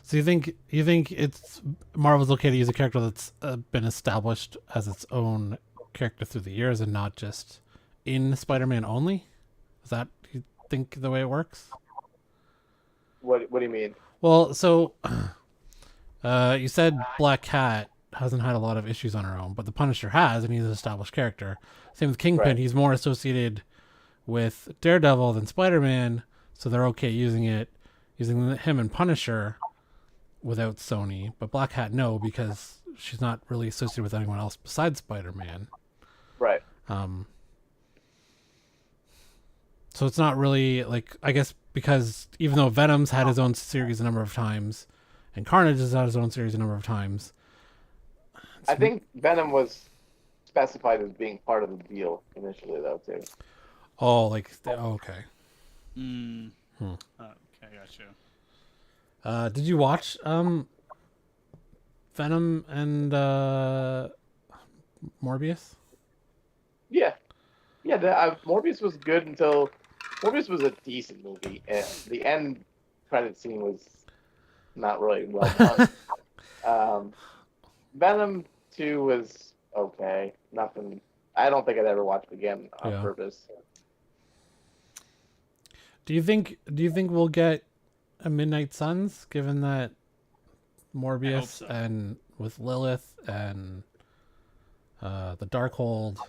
Speaker 1: So you think it's Marvel's okay to use a character that's been established as its own character through the years and not just in Spider-Man only? Is that you think the way it works?
Speaker 3: What do you mean?
Speaker 1: Well, so You said Black Cat hasn't had a lot of issues on her own, but the Punisher has, and he's an established character. Same with Kingpin.
Speaker 3: Right.
Speaker 1: He's more associated with Daredevil than Spider-Man, so they're okay using him and Punisher without Sony. But Black Cat, no, because she's not really associated with anyone else besides Spider-Man.
Speaker 3: Right.
Speaker 1: So it's not really like, I guess, because even though Venom's had his own series a number of times, and Carnage has had his own series a number of times.
Speaker 3: I think Venom was specified as being part of the deal initially, though, too.
Speaker 1: Oh, like, okay.
Speaker 2: Mm.
Speaker 1: Hmm.
Speaker 2: Okay, gotcha.
Speaker 1: Did you watch Venom and Morbius?
Speaker 3: Yeah. Yeah, Morbius was good until... Morbius was a decent movie, and the end credit scene was not really well done. Venom 2 was okay. Nothing... I don't think I'd ever watch it again on purpose.
Speaker 1: Do you think we'll get a Midnight Suns, given that Morbius
Speaker 2: so.
Speaker 1: and with Lilith and the Darkhold?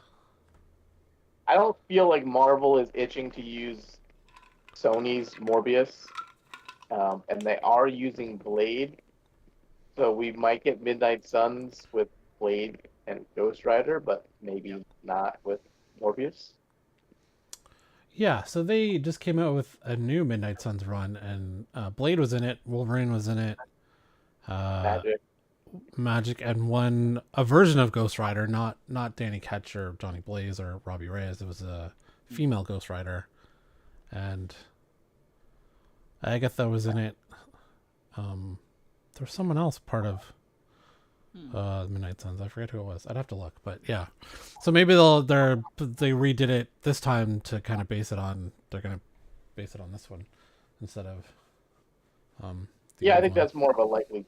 Speaker 3: I don't feel like Marvel is itching to use Sony's Morbius, and they are using Blade, so we might get Midnight Suns with Blade and Ghost Rider, but maybe not with Morbius.
Speaker 1: Yeah, so they just came out with a new Midnight Suns run, and Blade was in it, Wolverine was in it, Magic, and a version of Ghost Rider, not Danny Ketch or Johnny Blaze or Robbie Reyes. It was a female Ghost Rider, and Agatha was in it. There's someone else part of Midnight Suns. I forget who it was. I'd have to look, but yeah. So maybe they redid it this time to kind of base it on. They're gonna base it on this one instead of.
Speaker 3: I think that's more of a likely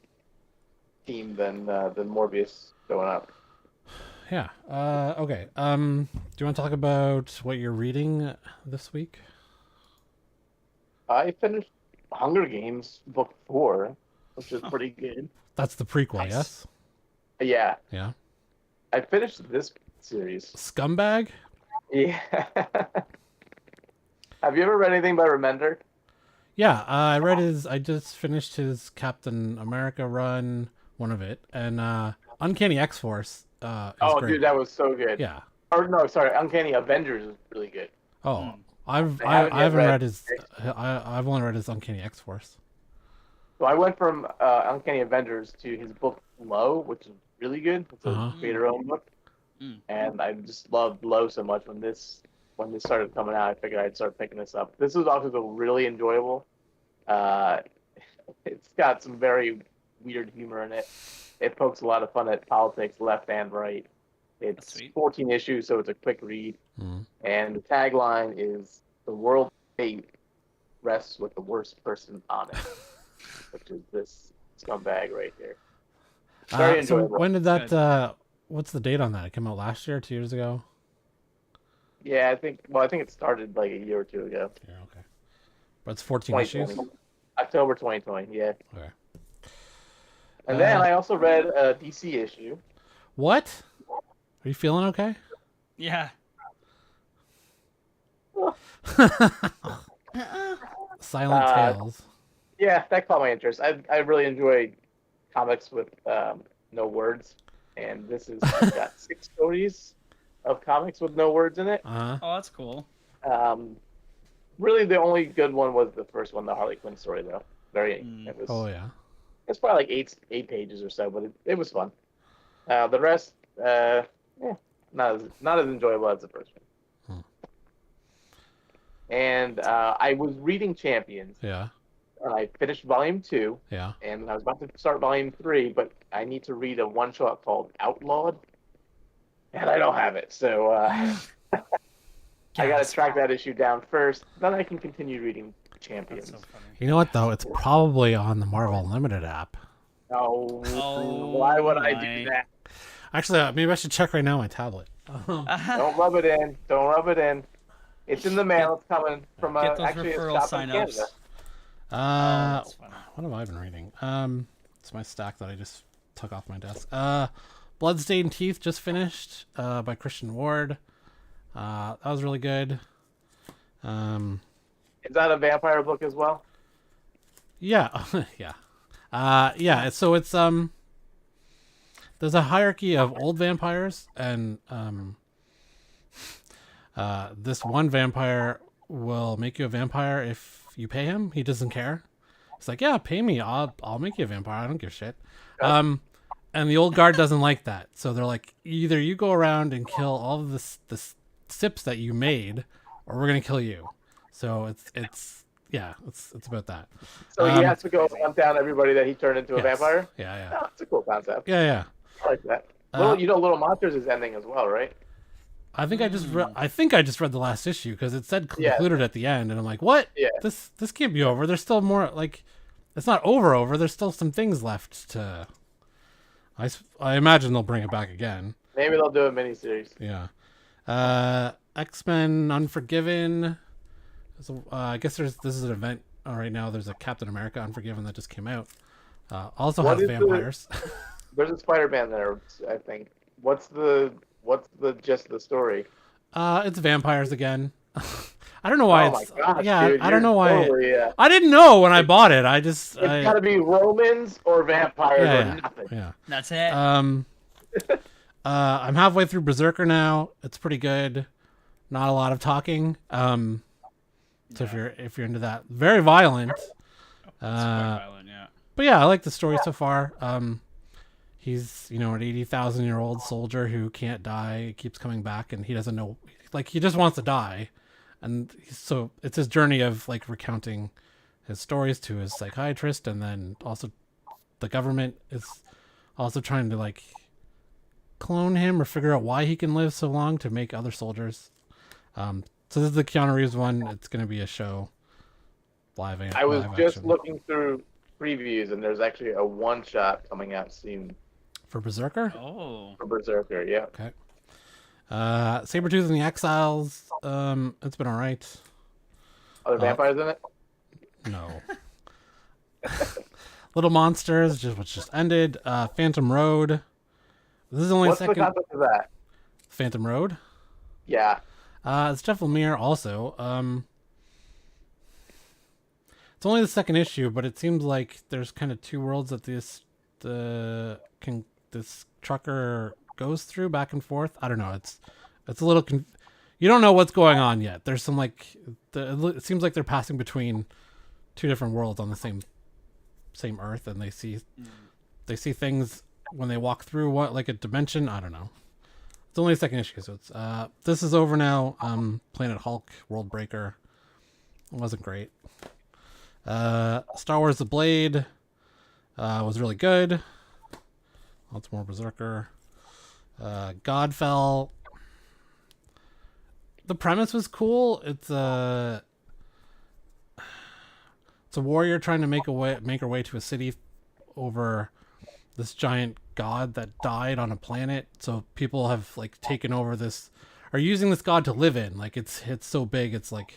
Speaker 3: team than Morbius showing up.
Speaker 1: Yeah. Okay. Do you want to talk about what you're reading this week?
Speaker 3: I finished Hunger Games book 4, which is pretty good.
Speaker 1: That's the prequel,
Speaker 2: Nice.
Speaker 1: yes?
Speaker 3: Yeah.
Speaker 1: Yeah.
Speaker 3: I finished this series.
Speaker 1: Scumbag?
Speaker 3: Yeah. Have you ever read anything by Remender?
Speaker 1: Yeah, I just finished his Captain America run, one of it, and Uncanny X-Force is great.
Speaker 3: Dude, that was so good.
Speaker 1: Yeah.
Speaker 3: Or no, sorry, Uncanny Avengers is really good.
Speaker 1: Oh,
Speaker 3: I
Speaker 1: I
Speaker 3: haven't
Speaker 1: haven't
Speaker 3: yet
Speaker 1: read his. I've only read his Uncanny X-Force.
Speaker 3: So I went from Uncanny Avengers to his book Low, which is really good. It's a creator-owned book, and I just loved Low so much. When this started coming out, I figured I'd start picking this up. This was also really enjoyable. It's got some very weird humor in it. It pokes a lot of fun at politics, left and right. It's 14 issues, so it's a quick read. And the tagline is, "The world's fate rests with the worst person on it," which is this scumbag right here. Very
Speaker 1: So
Speaker 3: enjoyable.
Speaker 1: when did that? What's the date on that? It came out last year, 2 years ago.
Speaker 3: Yeah, I think it started like a year or two ago.
Speaker 1: Yeah, okay. But it's 14 issues.
Speaker 3: 2020. October 2020. Yeah.
Speaker 1: Okay.
Speaker 3: And then I also read a DC issue.
Speaker 1: What? Are you feeling okay?
Speaker 2: Yeah.
Speaker 1: Silent Tales.
Speaker 3: Yeah, that caught my interest. I really enjoy comics with no words, and this has got 6 stories of comics with no words in it.
Speaker 1: Uh-huh.
Speaker 2: Oh, that's cool.
Speaker 3: Really, the only good one was the first one, the Harley Quinn story, though.
Speaker 1: Oh yeah.
Speaker 3: It's probably like eight pages or so, but it was fun. The rest, not as enjoyable as the first one. And I was reading Champions.
Speaker 1: Yeah.
Speaker 3: And I finished volume 2.
Speaker 1: Yeah.
Speaker 3: And I was about to start volume 3, but I need to read a one-shot called Outlawed, and I don't have it, so I gotta track that issue down first. Then I can continue reading Champions.
Speaker 2: That's so funny.
Speaker 1: You know what though? It's probably on the Marvel Unlimited app.
Speaker 3: Oh,
Speaker 2: Oh,
Speaker 3: why would I
Speaker 2: my.
Speaker 3: do that?
Speaker 1: Actually, maybe I should check right now on my tablet.
Speaker 3: Don't rub it in. Don't rub it in. It's in the mail. It's coming from
Speaker 2: Get those
Speaker 3: actually a
Speaker 2: referral
Speaker 3: shop in
Speaker 2: sign-ups.
Speaker 3: Canada.
Speaker 2: That's funny.
Speaker 1: What have I been reading? It's my stack that I just took off my desk. Bloodstained Teeth just finished by Christian Ward. That was really good.
Speaker 3: Is that a vampire book as well?
Speaker 1: Yeah, yeah, yeah. So it's there's a hierarchy of old vampires, and this one vampire will make you a vampire if you pay him. He doesn't care. He's like, yeah, pay me. I'll make you a vampire. I don't give a shit. And the old guard doesn't like that. So they're like, either you go around and kill all of the sips that you made, or we're gonna kill you. So it's about that.
Speaker 3: So he has to go hunt down everybody that he turned into a vampire?
Speaker 1: Yeah.
Speaker 3: Oh, that's a cool concept.
Speaker 1: Yeah.
Speaker 3: I like that. Little Monsters is ending as well, right?
Speaker 1: I think I just read the last issue because it said concluded at the end, and I'm like, what?
Speaker 3: Yeah.
Speaker 1: This can't be over. There's still more. Like, it's not over. There's still some things left to. I imagine they'll bring it back again.
Speaker 3: Maybe they'll do a miniseries.
Speaker 1: Yeah. X-Men Unforgiven. So, I guess this is an event right now. There's a Captain America Unforgiven that just came out. Also has vampires.
Speaker 3: There's a Spider-Man there, I think. What's the gist of the story?
Speaker 1: It's vampires again. I don't know why
Speaker 3: my gosh, dude,
Speaker 1: I don't know why.
Speaker 3: Totally,
Speaker 1: I didn't know when I bought it.
Speaker 3: It's got to be Romans or vampires or nothing.
Speaker 1: Yeah.
Speaker 2: That's it.
Speaker 1: I'm halfway through Berserker now. It's pretty good. Not a lot of talking. So if you're into that, very violent.
Speaker 2: It's quite violent, yeah.
Speaker 1: But yeah, I like the story so far. He's an 80,000-year-old soldier who can't die. He keeps coming back, and he doesn't know. Like, he just wants to die, and so it's his journey of like recounting his stories to his psychiatrist, and then also the government is also trying to like clone him or figure out why he can live so long to make other soldiers. So this is the Keanu Reeves one. It's going to be a show.
Speaker 3: I was just looking through previews, and there's actually a one-shot coming out soon.
Speaker 1: For Berserker?
Speaker 2: Oh.
Speaker 3: For Berserker, yeah.
Speaker 1: Okay. Sabretooth and the Exiles. It's been alright.
Speaker 3: Are there vampires in it?
Speaker 1: No. Little Monsters, which just ended. Phantom Road. This is only
Speaker 3: What's
Speaker 1: second.
Speaker 3: the concept of that?
Speaker 1: Phantom Road?
Speaker 3: Yeah.
Speaker 1: It's Jeff Lemire also. It's only the second issue, but it seems like there's kind of two worlds that this trucker goes through back and forth. I don't know. It's a little you don't know what's going on yet. There's some it seems like they're passing between two different worlds on the same Earth, and they see things when they walk through like a dimension. I don't know. It's only the second issue, so it's this is over now. Planet Hulk, World Breaker. It wasn't great. Star Wars: The Blade was really good. Lots more Berserker. Godfell. The premise was cool. It's a warrior trying to make her way to a city over this giant god that died on a planet. So people have like taken over are using this god to live in. Like it's so big. It's like,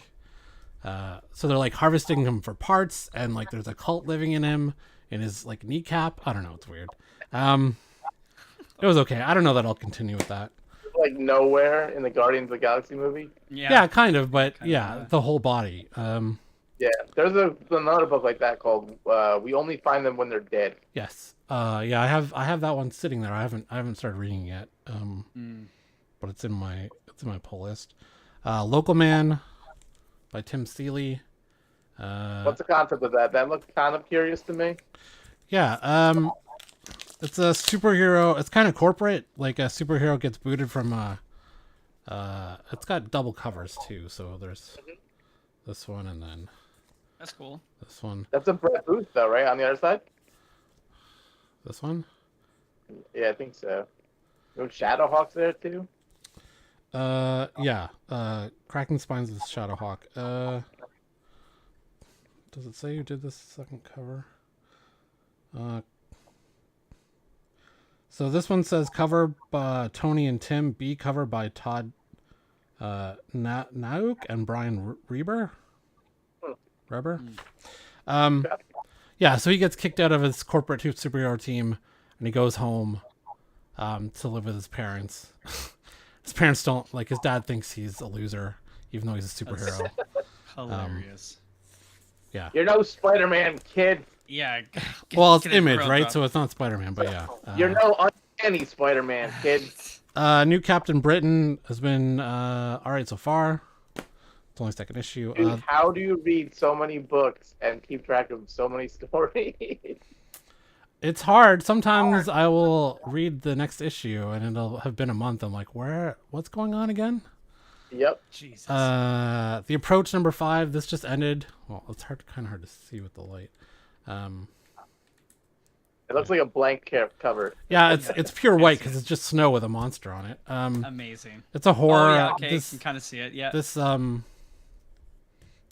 Speaker 1: so they're like harvesting him for parts, and like there's a cult living in him, in his like kneecap. I don't know. It's weird. It was okay. I don't know that I'll continue with that.
Speaker 3: Like nowhere in the Guardians of the Galaxy movie.
Speaker 1: Yeah, kind of, but the whole body.
Speaker 3: Yeah, there's another book like that called "We Only Find Them When They're Dead."
Speaker 1: Yes. Yeah, I have that one sitting there. I haven't started reading it yet. But it's in my pull list. Local Man by Tim Seeley.
Speaker 3: What's the concept of that? That looked kind of curious to me.
Speaker 1: Yeah. It's a superhero. It's kind of corporate. Like a superhero gets booted from it's got double covers too. So there's this one, and then
Speaker 2: that's cool.
Speaker 1: This one.
Speaker 3: That's a Brett Booth though, right? On the other side.
Speaker 1: This one.
Speaker 3: Yeah, I think so. No Shadowhawk's there too.
Speaker 1: Yeah. Cracking Spines is Shadowhawk. Does it say who did this second cover? So this one says cover by Tony and Tim, B cover by Todd Nauk and Brian Reber. Yeah, so he gets kicked out of his corporate superhero team, and he goes home to live with his parents. His parents don't like. His dad thinks he's a loser, even though he's a superhero.
Speaker 2: Hilarious.
Speaker 1: Yeah.
Speaker 3: You're no Spider-Man, kid.
Speaker 2: Yeah.
Speaker 1: Well, it's
Speaker 2: get a
Speaker 1: Image,
Speaker 2: growth
Speaker 1: right?
Speaker 2: up.
Speaker 1: So it's not Spider-Man, but yeah.
Speaker 3: You're no uncanny Spider-Man, kid.
Speaker 1: New Captain Britain has been all right so far. It's only second issue.
Speaker 3: Dude, how do you read so many books and keep track of so many stories?
Speaker 1: It's hard. Sometimes I will read the next issue, and it'll have been a month. I'm like, what's going on again?
Speaker 3: Yep.
Speaker 2: Jesus.
Speaker 1: The Approach number 5. This just ended. Well, it's kind of hard to see with the light.
Speaker 3: It looks like a blank cover.
Speaker 1: Yeah, it's pure white because it's just snow with a monster on it.
Speaker 2: Amazing.
Speaker 1: It's a horror.
Speaker 2: Oh, yeah, okay,
Speaker 1: This,
Speaker 2: you can kind of see it. Yeah.
Speaker 1: this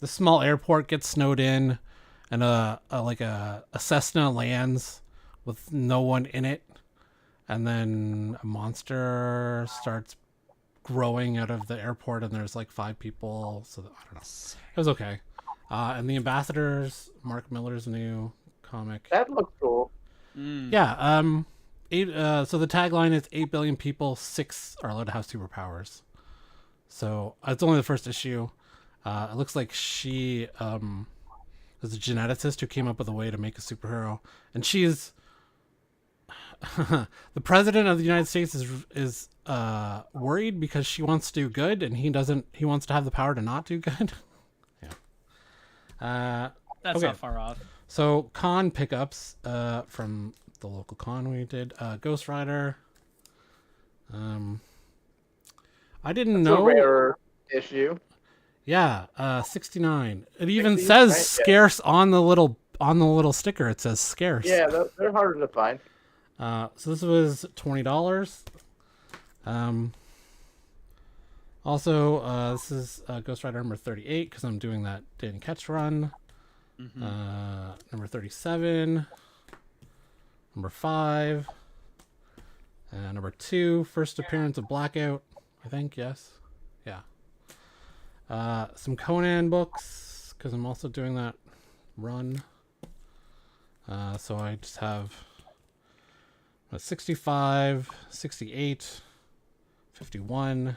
Speaker 1: small airport gets snowed in, and a Cessna lands with no one in it, and then a monster starts growing out of the airport, and there's like 5 people. So I don't know. It was okay. And the Ambassadors, Mark Miller's new comic.
Speaker 3: That looks cool.
Speaker 1: Yeah. So the tagline is 8 billion people, 6 are allowed to have superpowers. So it's only the first issue. It looks like she is a geneticist who came up with a way to make a superhero, and she is the president of the United States is worried because she wants to do good, and he doesn't. He wants to have the power to not do good. Yeah.
Speaker 2: That's
Speaker 1: okay.
Speaker 2: not far off.
Speaker 1: So con pickups from the local con we did. Ghost Rider. I didn't
Speaker 3: It's
Speaker 1: know.
Speaker 3: a rare issue.
Speaker 1: Yeah, 69. It even
Speaker 3: 60,
Speaker 1: says
Speaker 3: right? Yeah.
Speaker 1: scarce on the little sticker. It says scarce.
Speaker 3: Yeah, they're harder to find.
Speaker 1: So this was $20. Also, this is Ghost Rider number 38 because I'm doing that Dan Ketch run. Number 37. Number 5. Number 2. First appearance of Blackout. I think, yes. Yeah. Some Conan books because I'm also doing that run. So I just have 65, 68, 51,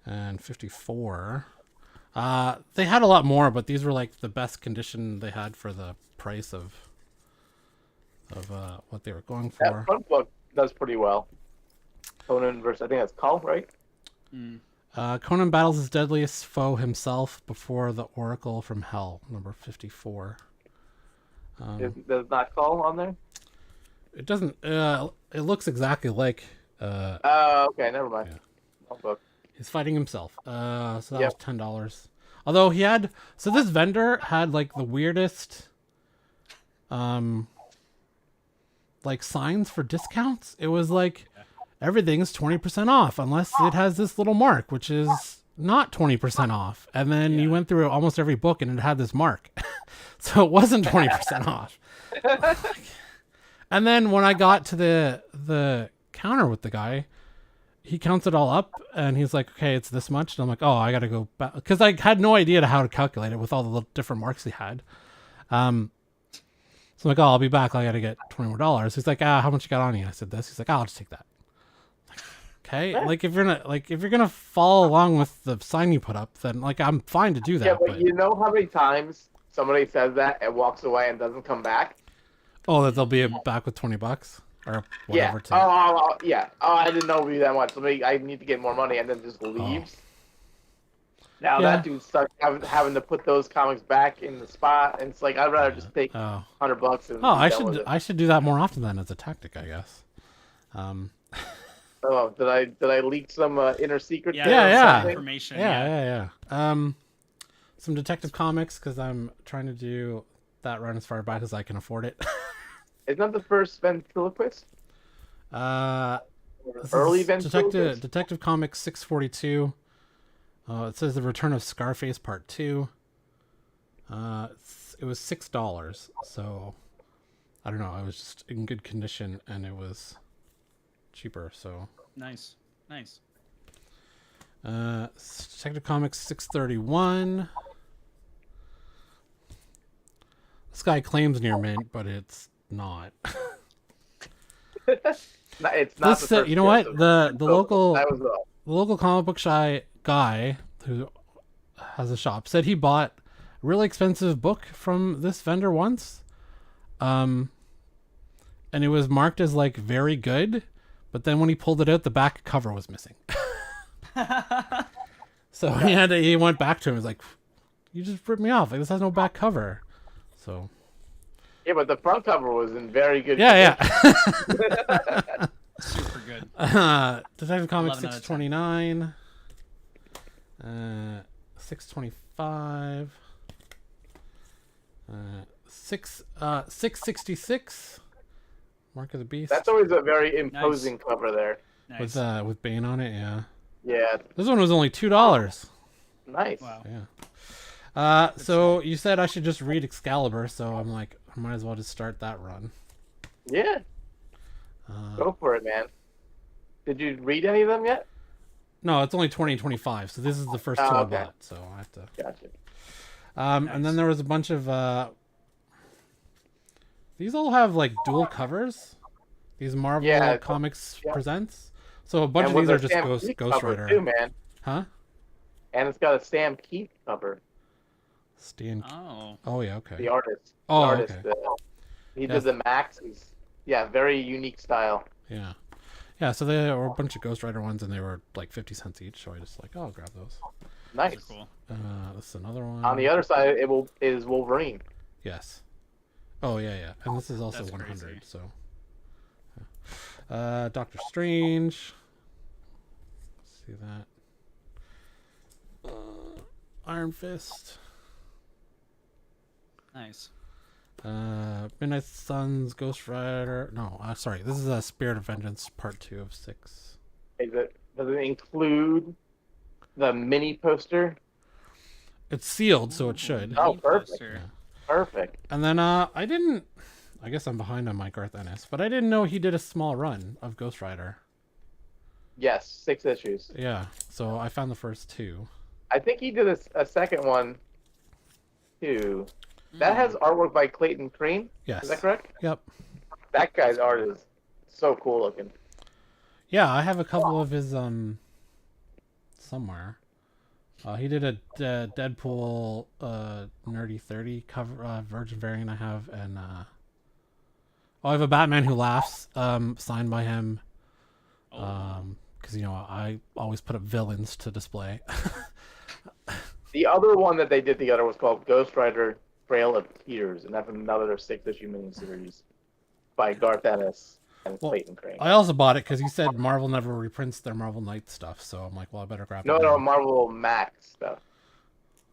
Speaker 1: and 54. They had a lot more, but these were like the best condition they had for the price of what they were going for.
Speaker 3: That front book does pretty well. Conan versus, I think that's Call, right?
Speaker 1: Conan battles his deadliest foe himself before the Oracle from Hell, number 54.
Speaker 3: There's not Call on there?
Speaker 1: It doesn't. It looks exactly like.
Speaker 3: Okay, never mind.
Speaker 1: Yeah.
Speaker 3: Wrong book.
Speaker 1: He's fighting himself. So that
Speaker 3: Yep.
Speaker 1: was $10. Although he had, so this vendor had like the weirdest, like signs for discounts. It was like everything's 20% off unless it has this little mark, which is not 20% off. And then you went through almost every book and it had this mark, so it wasn't 20% off. And then when I got to the counter with the guy, he counts it all up and he's like, okay, it's this much. And I'm like, oh, I got to go back. Because I had no idea how to calculate it with all the little different marks he had. So I'm like, oh, I'll be back. I got to get $20 more. He's like, how much you got on you? I said this. He's like, I'll just take that. I'm like, okay. Like if you're gonna follow along with the sign you put up, then like I'm fine to do that.
Speaker 3: Yeah, but you know how many times somebody says that and walks away and doesn't come back?
Speaker 1: Oh, that they'll be back with $20 or whatever.
Speaker 3: Yeah. Yeah. Oh, I didn't know it would be that much. So maybe I need to get more money, and then just leaves. Now that dude stuck having to put those comics back in the spot, and it's like I'd rather just take $100 and.
Speaker 1: I should do that more often then as a tactic, I guess.
Speaker 3: Oh, did I leak some inner secret?
Speaker 1: Yeah.
Speaker 2: Information.
Speaker 1: Yeah. Some Detective Comics because I'm trying to do that run as far back as I can afford it.
Speaker 3: Isn't that the first ventriloquist? Early ventriloquist?
Speaker 1: Detective Comics 642. It says the Return of Scarface Part 2. It was $6, so I don't know. I was just in good condition and it was cheaper. So
Speaker 2: Nice.
Speaker 1: Detective Comics 631. This guy claims near mint, but it's not.
Speaker 3: No, it's not
Speaker 1: This,
Speaker 3: the first
Speaker 1: you know what?
Speaker 3: appearance
Speaker 1: The
Speaker 3: of-
Speaker 1: local
Speaker 3: That was
Speaker 1: the local comic book shy guy who has a shop said he bought a really expensive book from this vendor once. And it was marked as like very good, but then when he pulled it out, the back cover was missing. So he went back to him. He was like, "You just ripped me off. Like this has no back cover." So
Speaker 3: yeah, but the front cover was in very good.
Speaker 1: yeah.
Speaker 2: Super good.
Speaker 1: Detective Comics
Speaker 2: 11 out of
Speaker 1: 629, 625, 666. Mark of the Beast.
Speaker 3: That's always a very imposing cover there.
Speaker 2: Nice.
Speaker 1: With Bane on it, yeah.
Speaker 3: Yeah,
Speaker 1: This one was only $2.
Speaker 3: nice.
Speaker 2: Wow.
Speaker 1: Yeah. So you said I should just read Excalibur, so I'm like, I might as well just start that run.
Speaker 3: Yeah, go for it, man. Did you read any of them yet?
Speaker 1: No, it's only 2025, so this is the first two
Speaker 3: Oh,
Speaker 1: I
Speaker 3: okay.
Speaker 1: bought, so I have to.
Speaker 3: Gotcha.
Speaker 1: And then there was a bunch of these all have like dual covers. These Marvel
Speaker 3: Yeah.
Speaker 1: Comics
Speaker 3: Yeah.
Speaker 1: Presents. So a bunch
Speaker 3: And
Speaker 1: of
Speaker 3: with
Speaker 1: these are
Speaker 3: their
Speaker 1: just
Speaker 3: Sam
Speaker 1: Ghost
Speaker 3: Keith
Speaker 1: Ghost
Speaker 3: cover
Speaker 1: Rider.
Speaker 3: too, man.
Speaker 1: Huh?
Speaker 3: And it's got a Sam Keith cover.
Speaker 1: Stan.
Speaker 2: Oh.
Speaker 1: Oh yeah, okay.
Speaker 3: The artist.
Speaker 1: Oh,
Speaker 3: the artist.
Speaker 1: okay.
Speaker 3: He
Speaker 1: Yes.
Speaker 3: did the Maxes. Yeah, very unique style.
Speaker 1: Yeah. Yeah, so there were a bunch of Ghost Rider ones and they were like 50 cents each, so I just like, oh, I'll grab those.
Speaker 3: Nice.
Speaker 2: Those are cool.
Speaker 1: This is another one.
Speaker 3: On the other side, is Wolverine.
Speaker 1: Yes. Oh yeah. And this is also
Speaker 2: That's
Speaker 1: 100,
Speaker 2: crazy.
Speaker 1: so Doctor Strange. See that. Iron Fist.
Speaker 2: Nice.
Speaker 1: Midnight Suns, Ghost Rider. No, sorry. This is a Spirit of Vengeance Part 2 of 6.
Speaker 3: Does it include the mini poster?
Speaker 1: It's sealed, so it should.
Speaker 3: Oh,
Speaker 2: Neat
Speaker 3: perfect.
Speaker 2: poster.
Speaker 1: Yeah.
Speaker 3: Perfect.
Speaker 1: And then I guess I'm behind on my Garth Ennis, but I didn't know he did a small run of Ghost Rider.
Speaker 3: Yes, 6 issues.
Speaker 1: Yeah, so I found the first 2.
Speaker 3: I think he did a second one too. That has artwork by Clayton Crane.
Speaker 1: Yes.
Speaker 3: Is that correct?
Speaker 1: Yep.
Speaker 3: That guy's art is so cool looking.
Speaker 1: Yeah, I have a couple of his somewhere. He did a Deadpool Nerdy 30 cover Virgin variant I have, and I have a Batman Who Laughs signed by him. Because I always put up villains to display.
Speaker 3: The other one that they did together was called Ghost Rider Trail of Tears, and that's another 6-issue miniseries by Garth Ennis and Clayton Crane.
Speaker 1: I also bought it because you said Marvel never reprints their Marvel Knight stuff, so I'm like, well, I better grab it.
Speaker 3: No,
Speaker 1: now.
Speaker 3: Marvel Max stuff.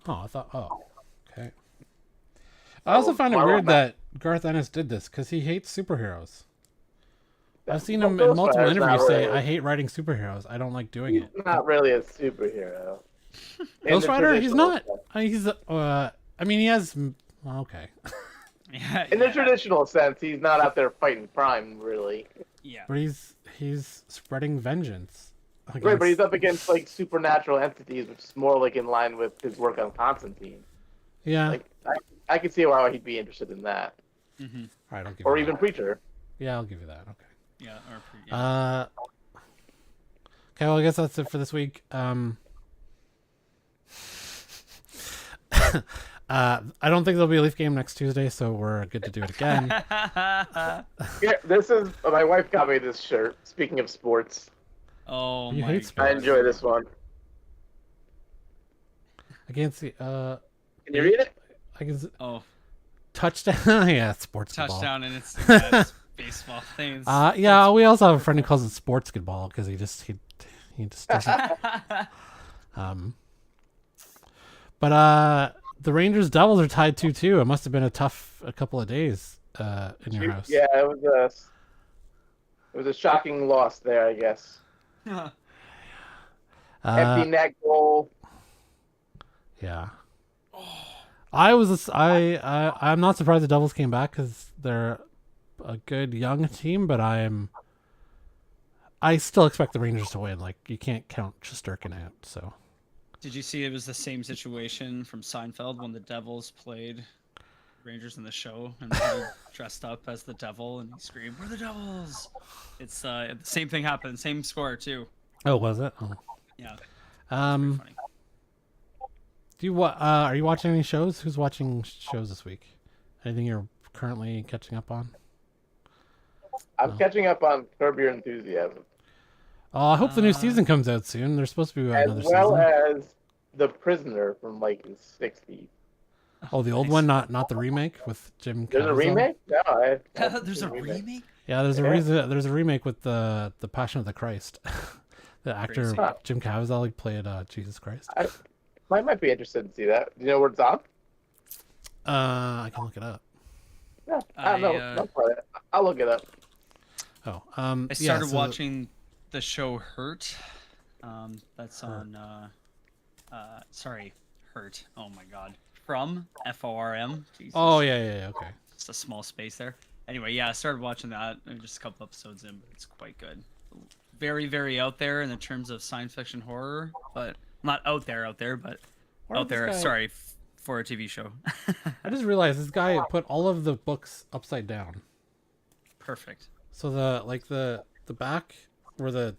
Speaker 1: Okay. I also found it
Speaker 3: Marvel
Speaker 1: weird
Speaker 3: Max.
Speaker 1: that Garth Ennis did this because he hates superheroes. I've seen
Speaker 3: Well,
Speaker 1: him in
Speaker 3: Ghost
Speaker 1: multiple
Speaker 3: Rider's
Speaker 1: interviews
Speaker 3: not
Speaker 1: say,
Speaker 3: really-
Speaker 1: I hate writing superheroes. I don't like doing
Speaker 3: He's
Speaker 1: it.
Speaker 3: not really a superhero. In
Speaker 1: Ghost
Speaker 3: the
Speaker 1: Rider? He's
Speaker 3: traditional
Speaker 1: not.
Speaker 3: sense.
Speaker 1: He has. Well, okay.
Speaker 2: Yeah.
Speaker 3: In the traditional sense, he's not out there fighting crime, really.
Speaker 2: Yeah.
Speaker 1: But he's spreading vengeance.
Speaker 3: Right, but he's up against like supernatural entities, which is more like in line with his work on Constantine.
Speaker 1: Yeah.
Speaker 3: Like, I could see why he'd be interested in that,
Speaker 2: Mm-hmm.
Speaker 1: All right, I'll give
Speaker 3: or
Speaker 1: you
Speaker 3: even
Speaker 1: that.
Speaker 3: Preacher.
Speaker 1: Yeah, I'll give you that. Okay.
Speaker 2: Yeah. Or yeah.
Speaker 1: Okay, well, I guess that's it for this week. I don't think there'll be a Leaf game next Tuesday, so we're good to do it again.
Speaker 3: Here, this is my wife got me this shirt. Speaking of sports,
Speaker 2: Oh
Speaker 1: You
Speaker 2: my
Speaker 1: hate
Speaker 2: god.
Speaker 1: sports.
Speaker 3: I enjoy this one.
Speaker 1: I can't see.
Speaker 3: Can you read it?
Speaker 2: Oh,
Speaker 1: I can touchdown. Yeah, sports
Speaker 2: touchdown and it's baseball things.
Speaker 1: yeah, we also have a friend who calls it sports ball because he just doesn't. But the Rangers Devils are tied 2-2. It must have been a tough couple of days in your house.
Speaker 3: Yeah, it was a shocking loss there, I guess. Empty net goal.
Speaker 1: Yeah. I'm not surprised the Devils came back because they're a good young team, but I still expect the Rangers to win. Like, you can't count Shesterkin out. So
Speaker 2: Did you see it was the same situation from Seinfeld when the Devils played Rangers in the show, and they're dressed up as the devil, and he screamed, "We're the devils!" It's the same thing happened, same score too.
Speaker 1: Oh, was it? Oh.
Speaker 2: Yeah.
Speaker 1: Um,
Speaker 2: Funny.
Speaker 1: are you watching any shows? Who's watching shows this week? Anything you're currently catching up on?
Speaker 3: I'm catching up on Curb Your Enthusiasm,
Speaker 1: Oh, I hope the new season comes out soon. There's supposed to be
Speaker 3: as
Speaker 1: another
Speaker 3: well
Speaker 1: season.
Speaker 3: as The Prisoner from like the '60s.
Speaker 1: Oh, the old
Speaker 2: Nice.
Speaker 1: one, not the remake with Jim.
Speaker 3: There's a
Speaker 1: Caviezel?
Speaker 3: remake? No, I haven't
Speaker 2: There's a
Speaker 3: seen the
Speaker 2: remake.
Speaker 1: Yeah, there's
Speaker 3: Yeah.
Speaker 1: there's a remake with the Passion of the Christ. The actor
Speaker 2: Crazy.
Speaker 3: Huh.
Speaker 1: Jim Caviezel played Jesus Christ.
Speaker 3: I might be interested to see that. Do you know where it's on?
Speaker 1: I can look it up.
Speaker 3: Yeah, I don't know. No problem. I'll look it up.
Speaker 1: Oh,
Speaker 2: I
Speaker 1: yeah,
Speaker 2: started
Speaker 1: so-
Speaker 2: watching the show Hurt. That's on. Sorry, Hurt. Oh my God. From FORM. Jesus.
Speaker 1: Oh yeah, okay.
Speaker 2: Just a small space there. Anyway, yeah, I started watching that. I'm just a couple episodes in, but it's quite good. Very, very out there in the terms of science fiction horror, but not out there, but
Speaker 1: Why
Speaker 2: out
Speaker 1: did this
Speaker 2: there.
Speaker 1: guy-
Speaker 2: Sorry, for a TV show.
Speaker 1: I just realized this guy put all of the books upside down.
Speaker 2: Perfect.
Speaker 1: So the back where the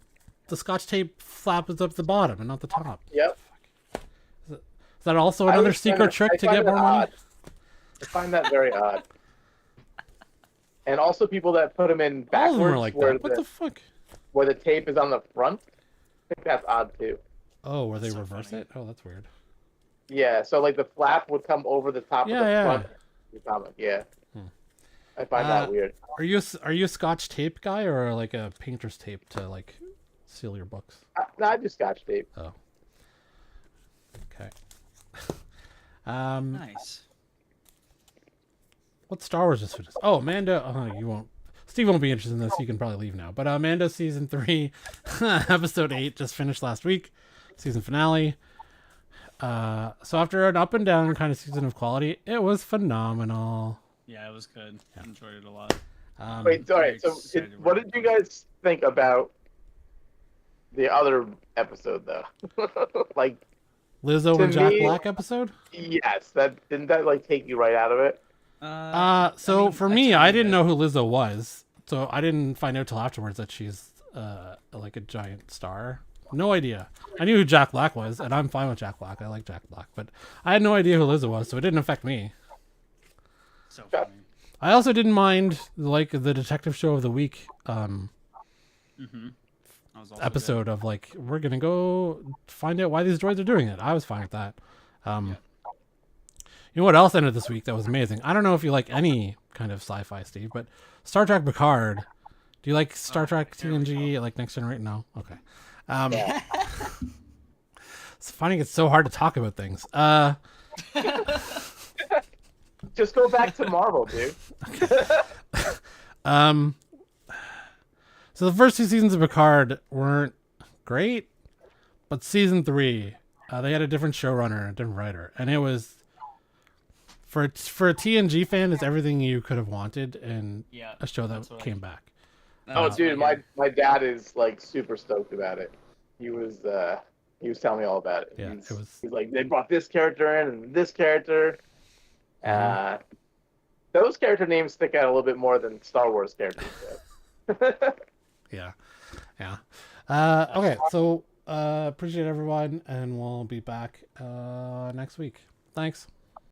Speaker 1: Scotch tape flap is up the bottom and not the top.
Speaker 3: Yep.
Speaker 1: Is that also
Speaker 3: I
Speaker 1: another
Speaker 3: always find
Speaker 1: secret
Speaker 3: it-
Speaker 1: trick
Speaker 3: I
Speaker 1: to
Speaker 3: find
Speaker 1: get
Speaker 3: it
Speaker 1: more money?
Speaker 3: odd. I find that very odd. And also people that put them in
Speaker 1: All of them
Speaker 3: backwards
Speaker 1: are like
Speaker 3: where,
Speaker 1: that. What the fuck?
Speaker 3: where the tape is on the front. I think that's odd too.
Speaker 1: Oh, where they
Speaker 2: So
Speaker 1: reverse
Speaker 2: funny.
Speaker 1: it? Oh, that's weird.
Speaker 3: Yeah, so like the flap would come over the top
Speaker 1: Yeah,
Speaker 3: of the
Speaker 1: yeah.
Speaker 3: front of the comic. Yeah.
Speaker 1: Hmm.
Speaker 3: I find that weird.
Speaker 1: Are you a Scotch tape guy or like a painter's tape to like seal your books?
Speaker 3: No, I do Scotch tape.
Speaker 1: Oh. Okay. Um,
Speaker 2: Nice.
Speaker 1: what Star Wars just finished? Oh, Amanda. Oh, you won't. Steve won't be interested in this. You can probably leave now. But Amanda season 3, episode 8 just finished last week. Season finale. So after an up and down kind of season of quality, it was phenomenal.
Speaker 2: Yeah, it was good. I enjoyed it a lot.
Speaker 3: Wait, sorry.
Speaker 2: very
Speaker 3: So,
Speaker 2: excited
Speaker 3: what
Speaker 2: about
Speaker 3: did you guys think about the other episode, though? Like,
Speaker 1: Lizzo
Speaker 3: To
Speaker 1: and Jack
Speaker 3: me-
Speaker 1: Black episode.
Speaker 3: yes, didn't that like take you right out of it?
Speaker 1: So
Speaker 2: I mean,
Speaker 1: for
Speaker 2: I
Speaker 1: me,
Speaker 2: tried
Speaker 1: I
Speaker 2: it.
Speaker 1: didn't know who Lizzo was, so I didn't find out till afterwards that she's like a giant star. No idea. I knew who Jack Black was, and I'm fine with Jack Black. I like Jack Black, but I had no idea who Lizzo was, so it didn't affect me.
Speaker 2: So funny.
Speaker 1: I also didn't mind like the detective show of the week
Speaker 2: Mm-hmm. That was also
Speaker 1: episode of like we're gonna go find out why these droids are doing it. I was fine with that. You know what else ended this week that was amazing? I don't know if you like any kind of sci-fi, Steve, but Star Trek Picard. Do you like Star Trek
Speaker 2: there we
Speaker 1: TNG, like Next Generation? No? Okay.
Speaker 3: Yeah.
Speaker 1: It's finding it so hard to talk about things.
Speaker 3: Just go back to Marvel, dude.
Speaker 1: So the first 2 seasons of Picard weren't great, but season 3, they had a different showrunner, a different writer, and it was for a TNG fan, it's everything you could have wanted in
Speaker 2: Yeah.
Speaker 1: a show that
Speaker 2: That's what I-
Speaker 1: came back.
Speaker 3: Oh,
Speaker 2: That's what
Speaker 3: dude,
Speaker 2: I heard.
Speaker 3: my dad is like super stoked about it. He was telling me all about it.
Speaker 1: Yeah,
Speaker 3: he's,
Speaker 1: it was-
Speaker 3: he's like, they brought this character in and this character. Those character names stick out a little bit more than Star Wars characters. do.
Speaker 1: Yeah. Okay, so appreciate everyone, and we'll be back next week. Thanks.